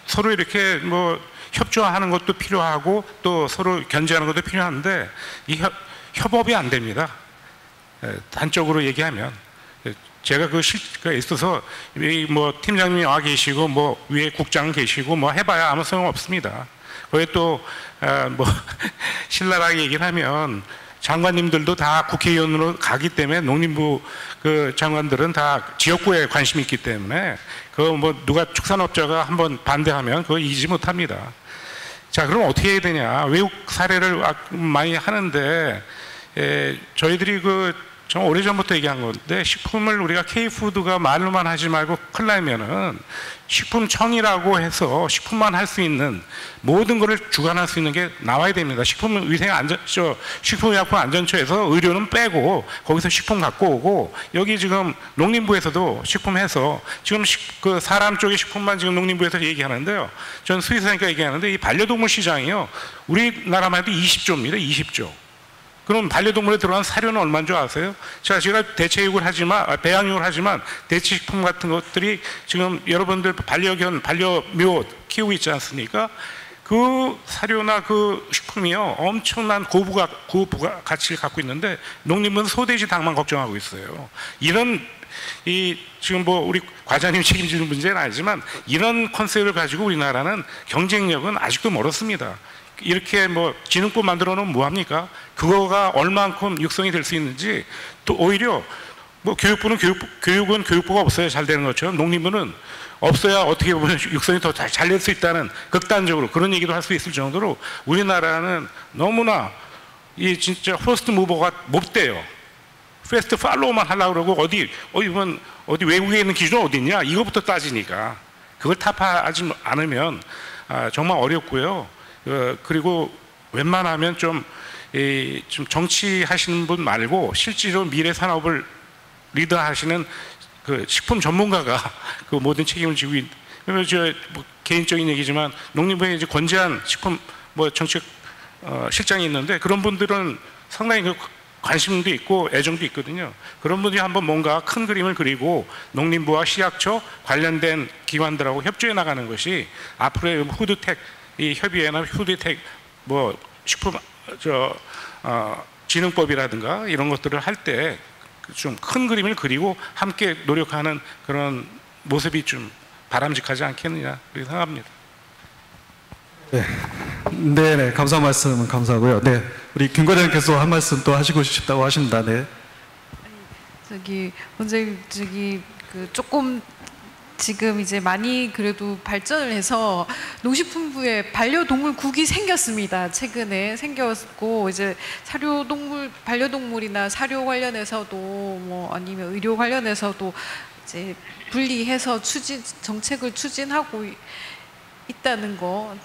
[SPEAKER 4] 서로 이렇게 뭐 협조하는 것도 필요하고 또 서로 견제하는 것도 필요한데 이 협업이 안 됩니다. 단적으로 얘기하면 제가 그에 있어서 뭐 팀장님이 와 계시고 뭐 위에 국장 계시고 뭐 해봐야 아무 소용 없습니다. 거기에 또 뭐 신랄하게 얘기를 하면 장관님들도 다 국회의원으로 가기 때문에 농림부 장관들은 다 지역구에 관심이 있기 때문에 뭐 누가 축산업자가 한번 반대하면 그거 이기지 못합니다. 자, 그럼 어떻게 해야 되냐? 외국 사례를 많이 하는데 저희들이 좀 오래전부터 얘기한 건데 식품을 우리가 K푸드가 말로만 하지 말고 큰일 나면은 식품청이라고 해서 식품만 할 수 있는 모든 것을 주관할 수 있는 게 나와야 됩니다. 식품의약품안전처에서 의료는 빼고 거기서 식품 갖고 오고 여기 지금 농림부에서도 식품해서 지금 사람 쪽의 식품만 지금 농림부에서 얘기하는데요. 전 수의사니까 얘기하는데 이 반려동물 시장이요. 우리나라만 해도 20조입니다. 20조. 그럼 반려동물에 들어간 사료는 얼마인 줄 아세요? 제가 대체육을 하지만 배양육을 하지만 대체식품 같은 것들이 지금 여러분들 반려묘 키우고 있지 않습니까? 그 사료나 그 식품이요 엄청난 고부가 가치를 갖고 있는데 농림부는 소돼지 닭만 걱정하고 있어요. 지금 뭐 우리 과장님이 책임지는 문제는 아니지만 이런 컨셉을 가지고 우리나라는 경쟁력은 아직도 멀었습니다. 이렇게 뭐 지능법 만들어 놓으면 뭐합니까? 그거가 얼만큼 육성이 될 수 있는지 또 오히려 뭐 교육은 교육부가 없어야 잘 되는 것처럼 농림부는 없어야 어떻게 보면 육성이 더 잘 될 수 있다는 극단적으로 그런 얘기도 할 수 있을 정도로 우리나라는 너무나 진짜 퍼스트 무버가 못 돼요. 패스트 팔로우만 하려고 그러고 어디 외국에 있는 기준은 어디 있냐 이거부터 따지니까 그걸 타파하지 않으면 정말 어렵고요. 그리고 웬만하면 좀 정치하시는 분 말고 실제로 미래 산업을 리더하시는 식품 전문가가 그 모든 책임을 지고 뭐 개인적인 얘기지만 농림부에 이제 권재한 식품 뭐 정책 실장이 있는데 그런 분들은 상당히 관심도 있고 애정도 있거든요. 그런 분들이 한번 뭔가 큰 그림을 그리고 농림부와 식약처 관련된 기관들하고 협조해 나가는 것이 앞으로의 푸드텍 이 협의회나 푸드텍 뭐 식품 진흥법이라든가 이런 것들을 할 때 좀 큰 그림을 그리고 함께 노력하는 그런 모습이 좀 바람직하지 않겠느냐 그렇게 생각합니다.
[SPEAKER 1] 네, 감사한 말씀 감사하고요. 네, 우리 김 과장님께서 한 말씀 또 하시고 싶다고 하십니다. 네.
[SPEAKER 2] 원장님 조금 지금 이제 많이 그래도 발전을 해서 농식품부에 반려동물국이 생겼습니다. 최근에 생겼고 이제 반려동물이나 사료 관련해서도 뭐 아니면 의료 관련해서도 이제 분리해서 정책을 추진하고 있다는 거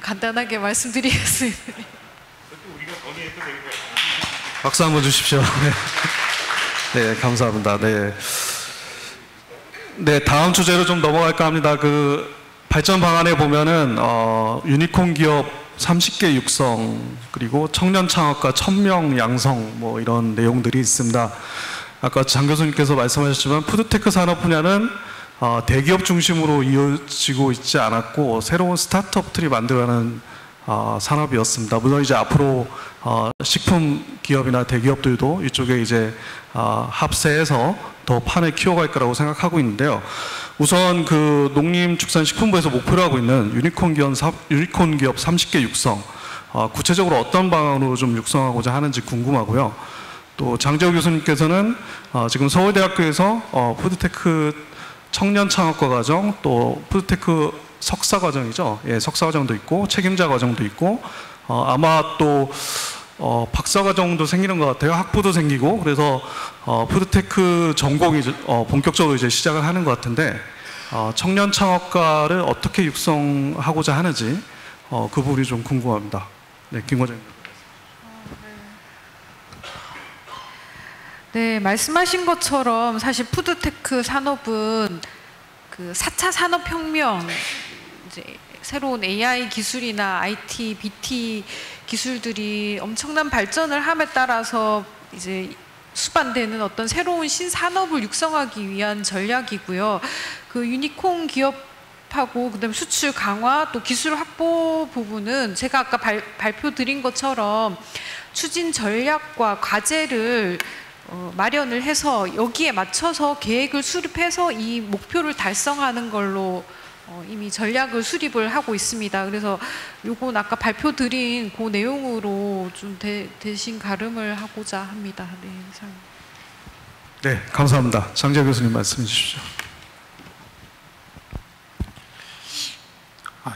[SPEAKER 2] 간단하게 말씀드리겠습니다.
[SPEAKER 1] 박수 한번 주십시오. 네, 감사합니다. 네, 다음 주제로 좀 넘어갈까 합니다. 그 발전 방안에 보면은 유니콘 기업 30개 육성 그리고 청년 창업가 1000명 양성 뭐 이런 내용들이 있습니다. 아까 장 교수님께서 말씀하셨지만 푸드테크 산업 분야는 대기업 중심으로 이어지고 있지 않았고 새로운 스타트업들이 만들어가는 산업이었습니다. 물론 이제 앞으로 식품 기업이나 대기업들도 이쪽에 이제 합세해서 더 판을 키워갈 거라고 생각하고 있는데요. 우선 그 농림축산식품부에서 목표로 하고 있는 유니콘 기업 30개 육성 구체적으로 어떤 방안으로 좀 육성하고자 하는지 궁금하고요. 또 장재호 교수님께서는 지금 서울대학교에서 푸드테크 청년 창업과 과정 또 푸드테크 석사 과정이죠. 예, 석사 과정도 있고 책임자 과정도 있고 아마 또 박사 과정도 생기는 것 같아요. 학부도 생기고 그래서 푸드테크 전공이 본격적으로 이제 시작을 하는 것 같은데 청년 창업가를 어떻게 육성하고자 하는지 그 부분이 좀 궁금합니다. 네, 김 과장님.
[SPEAKER 2] 네, 말씀하신 것처럼 사실 푸드테크 산업은 그 4차 산업혁명, 이제 새로운 AI 기술이나 IT, BT 기술들이 엄청난 발전을 함에 따라서 이제 수반되는 어떤 새로운 신산업을 육성하기 위한 전략이고요. 그 유니콘 기업하고 그다음 수출 강화 또 기술 확보 부분은 제가 아까 발표 드린 것처럼 추진 전략과 과제를 마련을 해서 여기에 맞춰서 계획을 수립해서 이 목표를 달성하는 걸로 이미 전략을 수립을 하고 있습니다. 그래서 요건 아까 발표 드린 그 내용으로 좀 대신 가름을 하고자 합니다. 네, 이상.
[SPEAKER 1] 네, 감사합니다. 장재 교수님 말씀해 주십시오.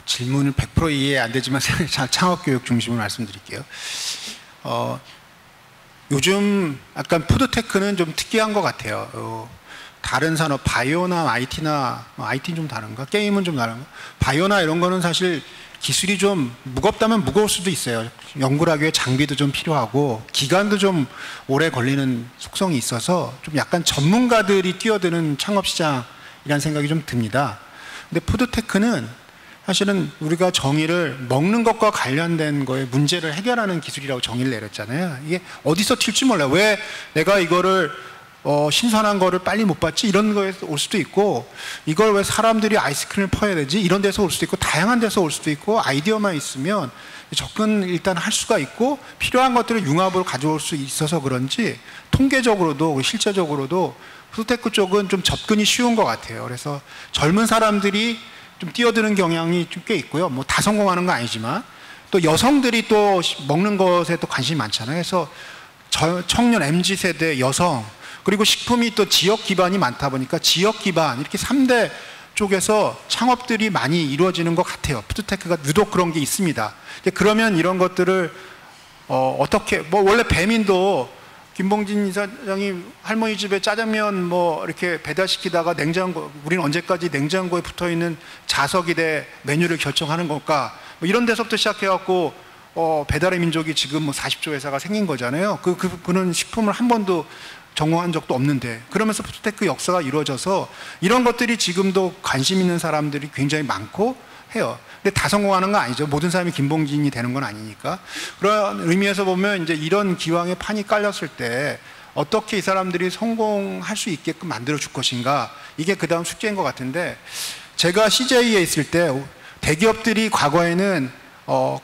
[SPEAKER 3] 질문을 100% 이해 안 되지만 창업교육 중심으로 말씀드릴게요. 요즘 약간 푸드테크는 좀 특이한 것 같아요. 다른 산업, 바이오나 IT나, IT는 좀 다른가? 게임은 좀 다른가? 바이오나 이런 거는 사실 기술이 좀 무겁다면 무거울 수도 있어요. 연구를 하기 위해 장비도 좀 필요하고 기간도 좀 오래 걸리는 속성이 있어서 좀 약간 전문가들이 뛰어드는 창업시장이라는 생각이 좀 듭니다. 근데 푸드테크는 사실은 우리가 정의를 먹는 것과 관련된 거에 문제를 해결하는 기술이라고 정의를 내렸잖아요. 이게 어디서 튈지 몰라요. 왜 내가 이거를 신선한 거를 빨리 못 봤지? 이런 거에서 올 수도 있고, 이걸 왜 사람들이 아이스크림을 퍼야 되지? 이런 데서 올 수도 있고, 다양한 데서 올 수도 있고, 아이디어만 있으면 접근 일단 할 수가 있고, 필요한 것들을 융합으로 가져올 수 있어서 그런지 통계적으로도 실제적으로도 푸드테크 쪽은 좀 접근이 쉬운 것 같아요. 그래서 젊은 사람들이 좀 뛰어드는 경향이 좀 꽤 있고요. 뭐 다 성공하는 건 아니지만 또 여성들이 또 먹는 것에 또 관심이 많잖아요. 그래서 청년 MZ세대 여성 그리고 식품이 또 지역 기반이 많다 보니까 지역 기반 이렇게 3대 쪽에서 창업들이 많이 이루어지는 것 같아요. 푸드테크가 유독 그런 게 있습니다. 그러면 이런 것들을 어떻게 뭐 원래 배민도 김봉진 이사장이 할머니 집에 짜장면 뭐 이렇게 배달시키다가 냉장고, 우리는 언제까지 냉장고에 붙어 있는 자석이 돼 메뉴를 결정하는 걸까? 뭐 이런 데서부터 시작해갖고 배달의 민족이 지금 뭐 40조 회사가 생긴 거잖아요. 그는 식품을 한 번도 전공한 적도 없는데 그러면서 푸드테크 역사가 이루어져서 이런 것들이 지금도 관심 있는 사람들이 굉장히 많고 해요. 근데 다 성공하는 건 아니죠. 모든 사람이 김봉진이 되는 건 아니니까. 그런 의미에서 보면 이제 이런 기왕의 판이 깔렸을 때 어떻게 이 사람들이 성공할 수 있게끔 만들어 줄 것인가, 이게 그 다음 숙제인 것 같은데, 제가 CJ에 있을 때 대기업들이 과거에는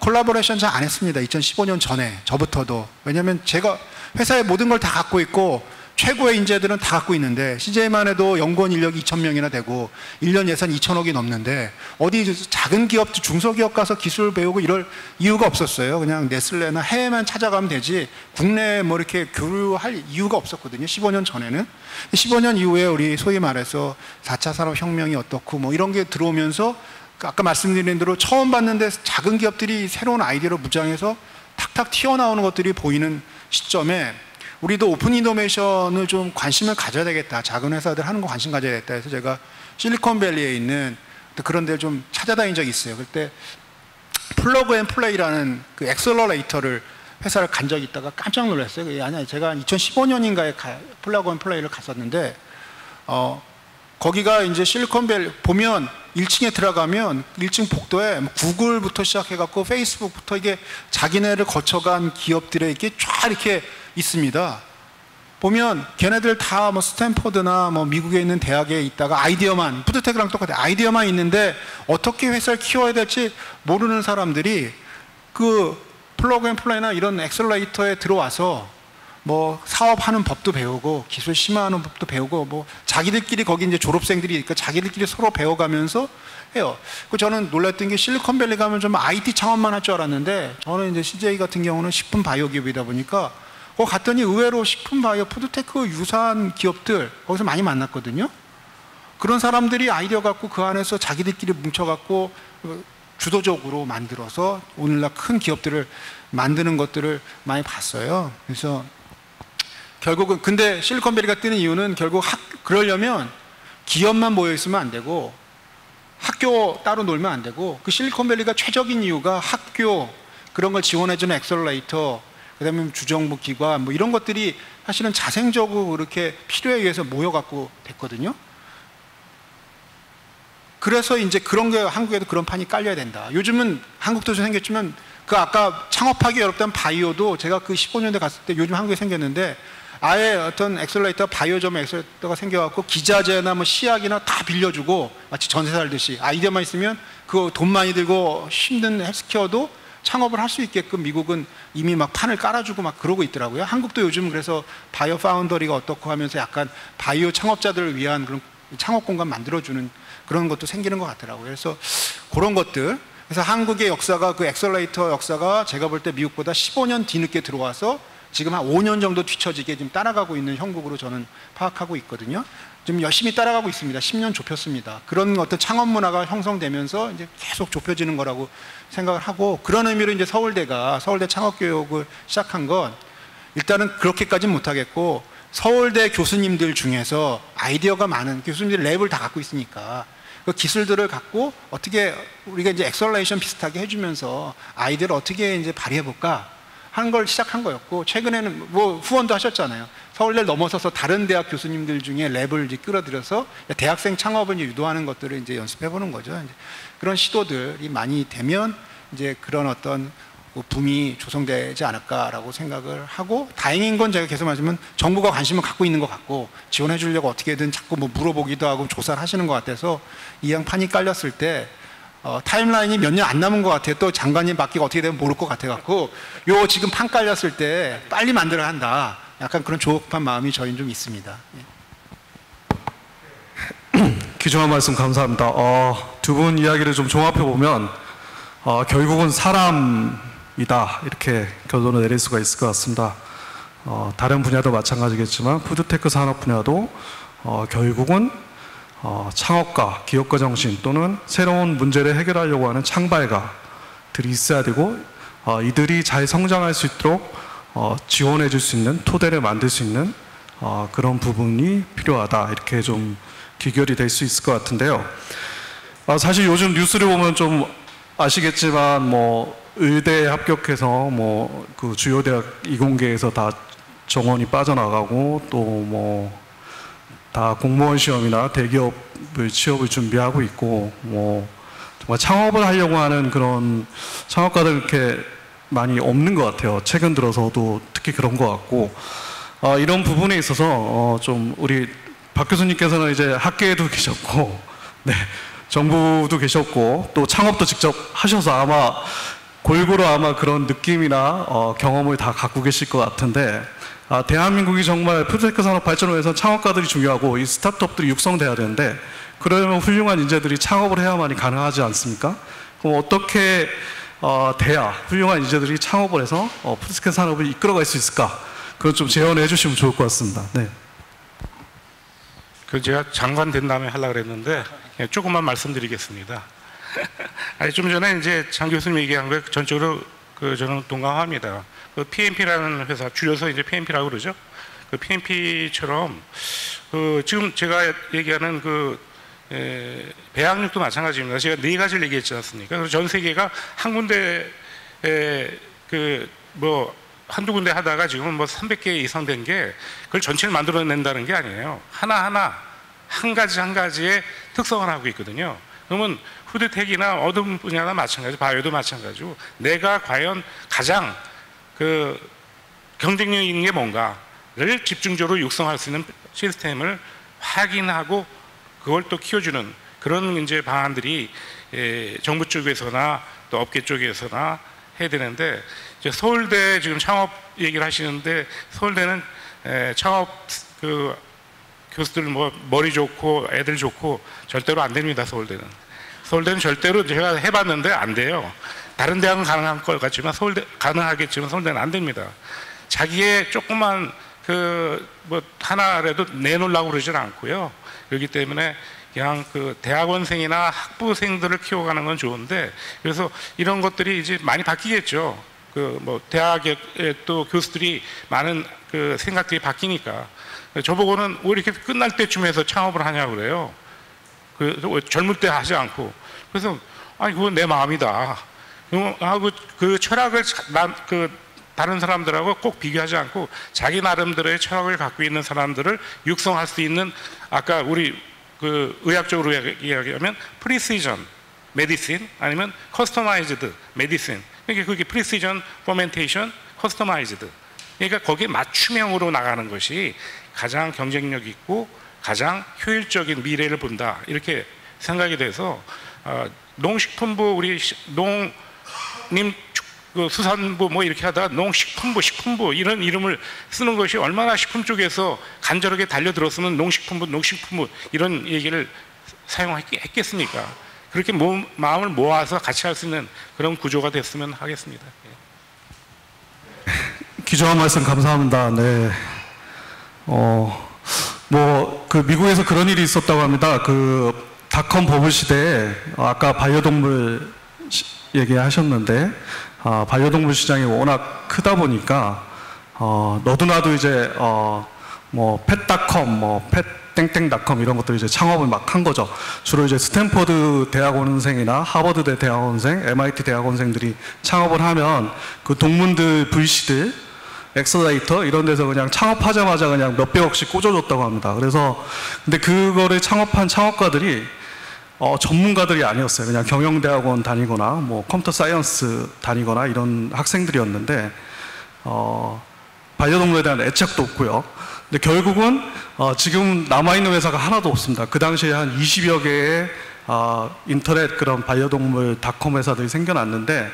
[SPEAKER 3] 콜라보레이션 잘 안 했습니다. 2015년 전에 저부터도. 왜냐하면 제가 회사에 모든 걸 다 갖고 있고 최고의 인재들은 다 갖고 있는데, CJ만 해도 연구원 인력이 2,000명이나 되고 1년 예산 2,000억이 넘는데 어디 작은 기업, 중소기업 가서 기술 배우고 이럴 이유가 없었어요. 그냥 네슬레나 해외만 찾아가면 되지 국내에 뭐 이렇게 교류할 이유가 없었거든요. 15년 전에는. 15년 이후에 우리 소위 말해서 4차 산업혁명이 어떻고 뭐 이런 게 들어오면서 아까 말씀드린 대로 처음 봤는데 작은 기업들이 새로운 아이디어를 무장해서 탁탁 튀어나오는 것들이 보이는 시점에 우리도 오픈 이노베이션을 좀 관심을 가져야 되겠다. 작은 회사들 하는 거 관심 가져야겠다 해서 제가 실리콘밸리에 있는 그런 데를 좀 찾아다닌 적이 있어요. 그때 플러그 앤 플레이라는 그 엑셀러레이터를 회사를 간 적이 있다가 깜짝 놀랐어요. 아니야, 제가 2015년인가에 플러그 앤 플레이를 갔었는데 거기가 이제 실리콘밸리 보면 1층에 들어가면 1층 복도에 구글부터 시작해갖고 페이스북부터 이게 자기네를 거쳐간 기업들의 이렇게 쫙 이렇게 있습니다. 보면 걔네들 다 뭐 스탠포드나 뭐 미국에 있는 대학에 있다가 아이디어만, 푸드테크랑 똑같아요. 아이디어만 있는데 어떻게 회사를 키워야 될지 모르는 사람들이 그 플러그 앤 플레이나 이런 엑셀러레이터에 들어와서 뭐 사업하는 법도 배우고 기술 심화하는 법도 배우고 뭐 자기들끼리 거기 이제 졸업생들이 있으니까 자기들끼리 서로 배워가면서 해요. 그 저는 놀랐던 게 실리콘밸리 가면 좀 IT 창업만 할 줄 알았는데, 저는 이제 CJ 같은 경우는 식품 바이오 기업이다 보니까 거기 갔더니 의외로 식품 바이오 푸드테크 유사한 기업들 거기서 많이 만났거든요. 그런 사람들이 아이디어 갖고 그 안에서 자기들끼리 뭉쳐갖고 주도적으로 만들어서 오늘날 큰 기업들을 만드는 것들을 많이 봤어요. 그래서 결국은 근데 실리콘밸리가 뜨는 이유는 결국 그러려면 기업만 모여 있으면 안 되고 학교 따로 놀면 안 되고, 그 실리콘밸리가 최적인 이유가 학교 그런 걸 지원해주는 엑셀러레이터, 그다음에 주정부 기관 뭐 이런 것들이 사실은 자생적으로 그렇게 필요에 의해서 모여갖고 됐거든요. 그래서 이제 그런 게 한국에도 그런 판이 깔려야 된다. 요즘은 한국도 좀 생겼지만 그 아까 창업하기 어렵다는 바이오도 제가 그 15년대 갔을 때 요즘 한국에 생겼는데 아예 어떤 엑셀러레이터, 바이오점 엑셀러레이터가 생겨갖고 기자재나 뭐 시약이나 다 빌려주고 마치 전세 살듯이 아이디어만 있으면 그 돈 많이 들고 힘든 헬스케어도 창업을 할 수 있게끔 미국은 이미 막 판을 깔아주고 막 그러고 있더라고요. 한국도 요즘 그래서 바이오 파운더리가 어떻고 하면서 약간 바이오 창업자들을 위한 그런 창업 공간 만들어주는 그런 것도 생기는 것 같더라고요. 그래서 그런 것들. 그래서 한국의 역사가 그 엑셀러레이터 역사가 제가 볼 때 미국보다 15년 뒤늦게 들어와서 지금 한 5년 정도 뒤처지게 지금 따라가고 있는 형국으로 저는 파악하고 있거든요. 지금 열심히 따라가고 있습니다. 10년 좁혔습니다. 그런 어떤 창업 문화가 형성되면서 이제 계속 좁혀지는 거라고 생각을 하고, 그런 의미로 이제 서울대 창업 교육을 시작한 건 일단은 그렇게까지는 못하겠고, 서울대 교수님들 중에서 아이디어가 많은 교수님들 랩을 다 갖고 있으니까 그 기술들을 갖고 어떻게 우리가 이제 엑셀러레이션 비슷하게 해주면서 아이디어를 어떻게 이제 발휘해 볼까 하는 걸 시작한 거였고, 최근에는 뭐 후원도 하셨잖아요. 서울대를 넘어서서 다른 대학 교수님들 중에 랩을 이제 끌어들여서 대학생 창업을 이제 유도하는 것들을 이제 연습해 보는 거죠. 이제 그런 시도들이 많이 되면 이제 그런 어떤 붐이 조성되지 않을까라고 생각을 하고, 다행인 건 제가 계속 말씀은 정부가 관심을 갖고 있는 것 같고 지원해 주려고 어떻게든 자꾸 뭐 물어보기도 하고 조사를 하시는 것 같아서 이 양판이 깔렸을 때 타임라인이 몇 년 안 남은 것 같아요. 또 장관님 바뀌고 어떻게 되면 모를 것 같아갖고 요 지금 판 깔렸을 때 빨리 만들어야 한다. 약간 그런 조급한 마음이 저희는 좀 있습니다.
[SPEAKER 1] 귀중한 말씀 감사합니다. 두 분 이야기를 좀 종합해 보면 결국은 사람이다 이렇게 결론을 내릴 수가 있을 것 같습니다. 다른 분야도 마찬가지겠지만 푸드테크 산업 분야도 결국은 창업가, 기업가 정신 또는 새로운 문제를 해결하려고 하는 창발가들이 있어야 되고, 이들이 잘 성장할 수 있도록 지원해 줄 수 있는 토대를 만들 수 있는 그런 부분이 필요하다, 이렇게 좀 귀결이 될 수 있을 것 같은데요. 사실 요즘 뉴스를 보면 좀 아시겠지만 뭐 의대에 합격해서 뭐 그 주요 대학 이공계에서 다 정원이 빠져나가고 또 뭐 다 공무원 시험이나 대기업을 취업을 준비하고 있고 뭐 정말 창업을 하려고 하는 그런 창업가들 이렇게 많이 없는 것 같아요. 최근 들어서도 특히 그런 것 같고, 이런 부분에 있어서 좀 우리 박 교수님께서는 이제 학계에도 계셨고, 네, 정부도 계셨고, 또 창업도 직접 하셔서 아마 골고루 아마 그런 느낌이나 경험을 다 갖고 계실 것 같은데, 대한민국이 정말 푸드테크 산업 발전을 위해서 창업가들이 중요하고 이 스타트업들이 육성돼야 되는데, 그러려면 훌륭한 인재들이 창업을 해야만이 가능하지 않습니까? 그럼 어떻게 돼야 훌륭한 인재들이 창업을 해서 푸드테크 산업을 이끌어갈 수 있을까? 그건 좀 제언해 주시면 좋을 것 같습니다. 네.
[SPEAKER 4] 제가 장관 된 다음에 하려고 그랬는데 조금만 말씀드리겠습니다. 아니, 좀 전에 이제 장 교수님 얘기한 거에 전적으로 저는 동감합니다. PMP라는 회사, 줄여서 이제 PMP라고 그러죠. PMP처럼 지금 제가 얘기하는 배양육도 마찬가지입니다. 제가 4가지를 얘기했지 않습니까? 그래서 전 세계가 한 군데 한두 군데 하다가 지금은 300개 이상 된 게 그걸 전체를 만들어낸다는 게 아니에요. 하나하나 한 가지의 특성을 하고 있거든요. 그러면 푸드텍이나 어떤 분야나 마찬가지, 바이오도 마찬가지고, 내가 과연 가장 경쟁력 있는 게 뭔가를 집중적으로 육성할 수 있는 시스템을 확인하고 그걸 또 키워주는 그런 이제 방안들이 정부 쪽에서나 또 업계 쪽에서나 해야 되는데, 이제 서울대 지금 창업 얘기를 하시는데, 서울대는 창업 교수들 머리 좋고 애들 좋고 절대로 안 됩니다. 서울대는 절대로 제가 해봤는데 안 돼요. 다른 대학은 가능한 것 같지만 서울대 가능하겠지만 서울대는 안 됩니다. 자기의 조그만 하나라도 내놓으려고 그러진 않고요. 그렇기 때문에 그냥 대학원생이나 학부생들을 키워가는 건 좋은데, 그래서 이런 것들이 이제 많이 바뀌겠죠. 대학에 또 교수들이 많은 생각들이 바뀌니까. 저보고는 왜 이렇게 끝날 때쯤 해서 창업을 하냐고 그래요. 젊을 때 하지 않고. 그래서 아니 그건 내 마음이다. 그 철학을 다른 사람들하고 꼭 비교하지 않고 자기 나름대로의 철학을 갖고 있는 사람들을 육성할 수 있는, 아까 우리 의학적으로 이야기하면 프리시전 메디신 아니면 커스터마이즈드 메디신. 그러니까 그게 프리시전 퍼멘테이션 커스터마이즈드. 그러니까 거기에 맞춤형으로 나가는 것이 가장 경쟁력 있고 가장 효율적인 미래를 본다, 이렇게 생각이 돼서 농식품부, 우리 농림 수산부 이렇게 하다가 농식품부 이런 이름을 쓰는 것이 얼마나 식품 쪽에서 간절하게 달려들었으면 농식품부 이런 얘기를 사용했겠습니까? 그렇게 마음을 모아서 같이 할 수 있는 그런 구조가 됐으면 하겠습니다.
[SPEAKER 1] 귀중한 말씀 감사합니다. 네. 미국에서 그런 일이 있었다고 합니다. 닷컴 버블 시대에 아까 반려동물 얘기하셨는데, 반려동물 시장이 워낙 크다 보니까 너도나도 이제 펫닷컴, 펫땡땡닷컴 이런 것들 이제 창업을 막 한 거죠. 주로 이제 스탠퍼드 대학원생이나 하버드대 대학원생, MIT 대학원생들이 창업을 하면 그 동문들 VC들 엑셀레이터 이런 데서 그냥 창업하자마자 그냥 몇백억씩 꽂아줬다고 합니다. 그래서 근데 그거를 창업한 창업가들이 전문가들이 아니었어요. 그냥 경영대학원 다니거나 컴퓨터 사이언스 다니거나 이런 학생들이었는데 반려동물에 대한 애착도 없고요. 근데 결국은 지금 남아있는 회사가 하나도 없습니다. 그 당시에 한 20여 개의 인터넷 그런 반려동물 닷컴 회사들이 생겨났는데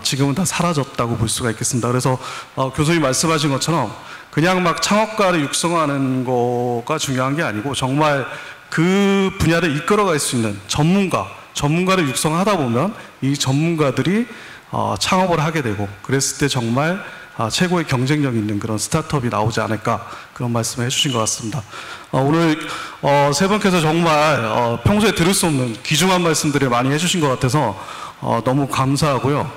[SPEAKER 1] 지금은 다 사라졌다고 볼 수가 있겠습니다. 그래서 교수님 말씀하신 것처럼 그냥 막 창업가를 육성하는 거가 중요한 게 아니고 정말 그 분야를 이끌어갈 수 있는 전문가를 육성하다 보면 이 전문가들이 창업을 하게 되고, 그랬을 때 정말 최고의 경쟁력 있는 그런 스타트업이 나오지 않을까, 그런 말씀을 해주신 것 같습니다. 오늘 세 분께서 정말 평소에 들을 수 없는 귀중한 말씀들을 많이 해주신 것 같아서 너무 감사하고요.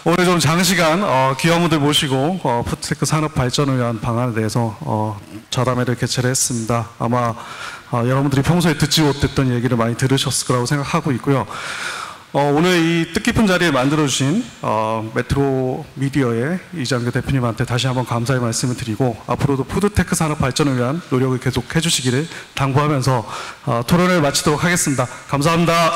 [SPEAKER 1] 오늘 좀 장시간 귀한 분들 모시고 푸드테크 산업 발전을 위한 방안에 대해서 자담회를 개최를 했습니다. 아마 여러분들이 평소에 듣지 못했던 얘기를 많이 들으셨을 거라고 생각하고 있고요. 오늘 이 뜻깊은 자리에 만들어주신 메트로 미디어의 이장규 대표님한테 다시 한번 감사의 말씀을 드리고, 앞으로도 푸드테크 산업 발전을 위한 노력을 계속 해주시기를 당부하면서 토론을 마치도록 하겠습니다. 감사합니다.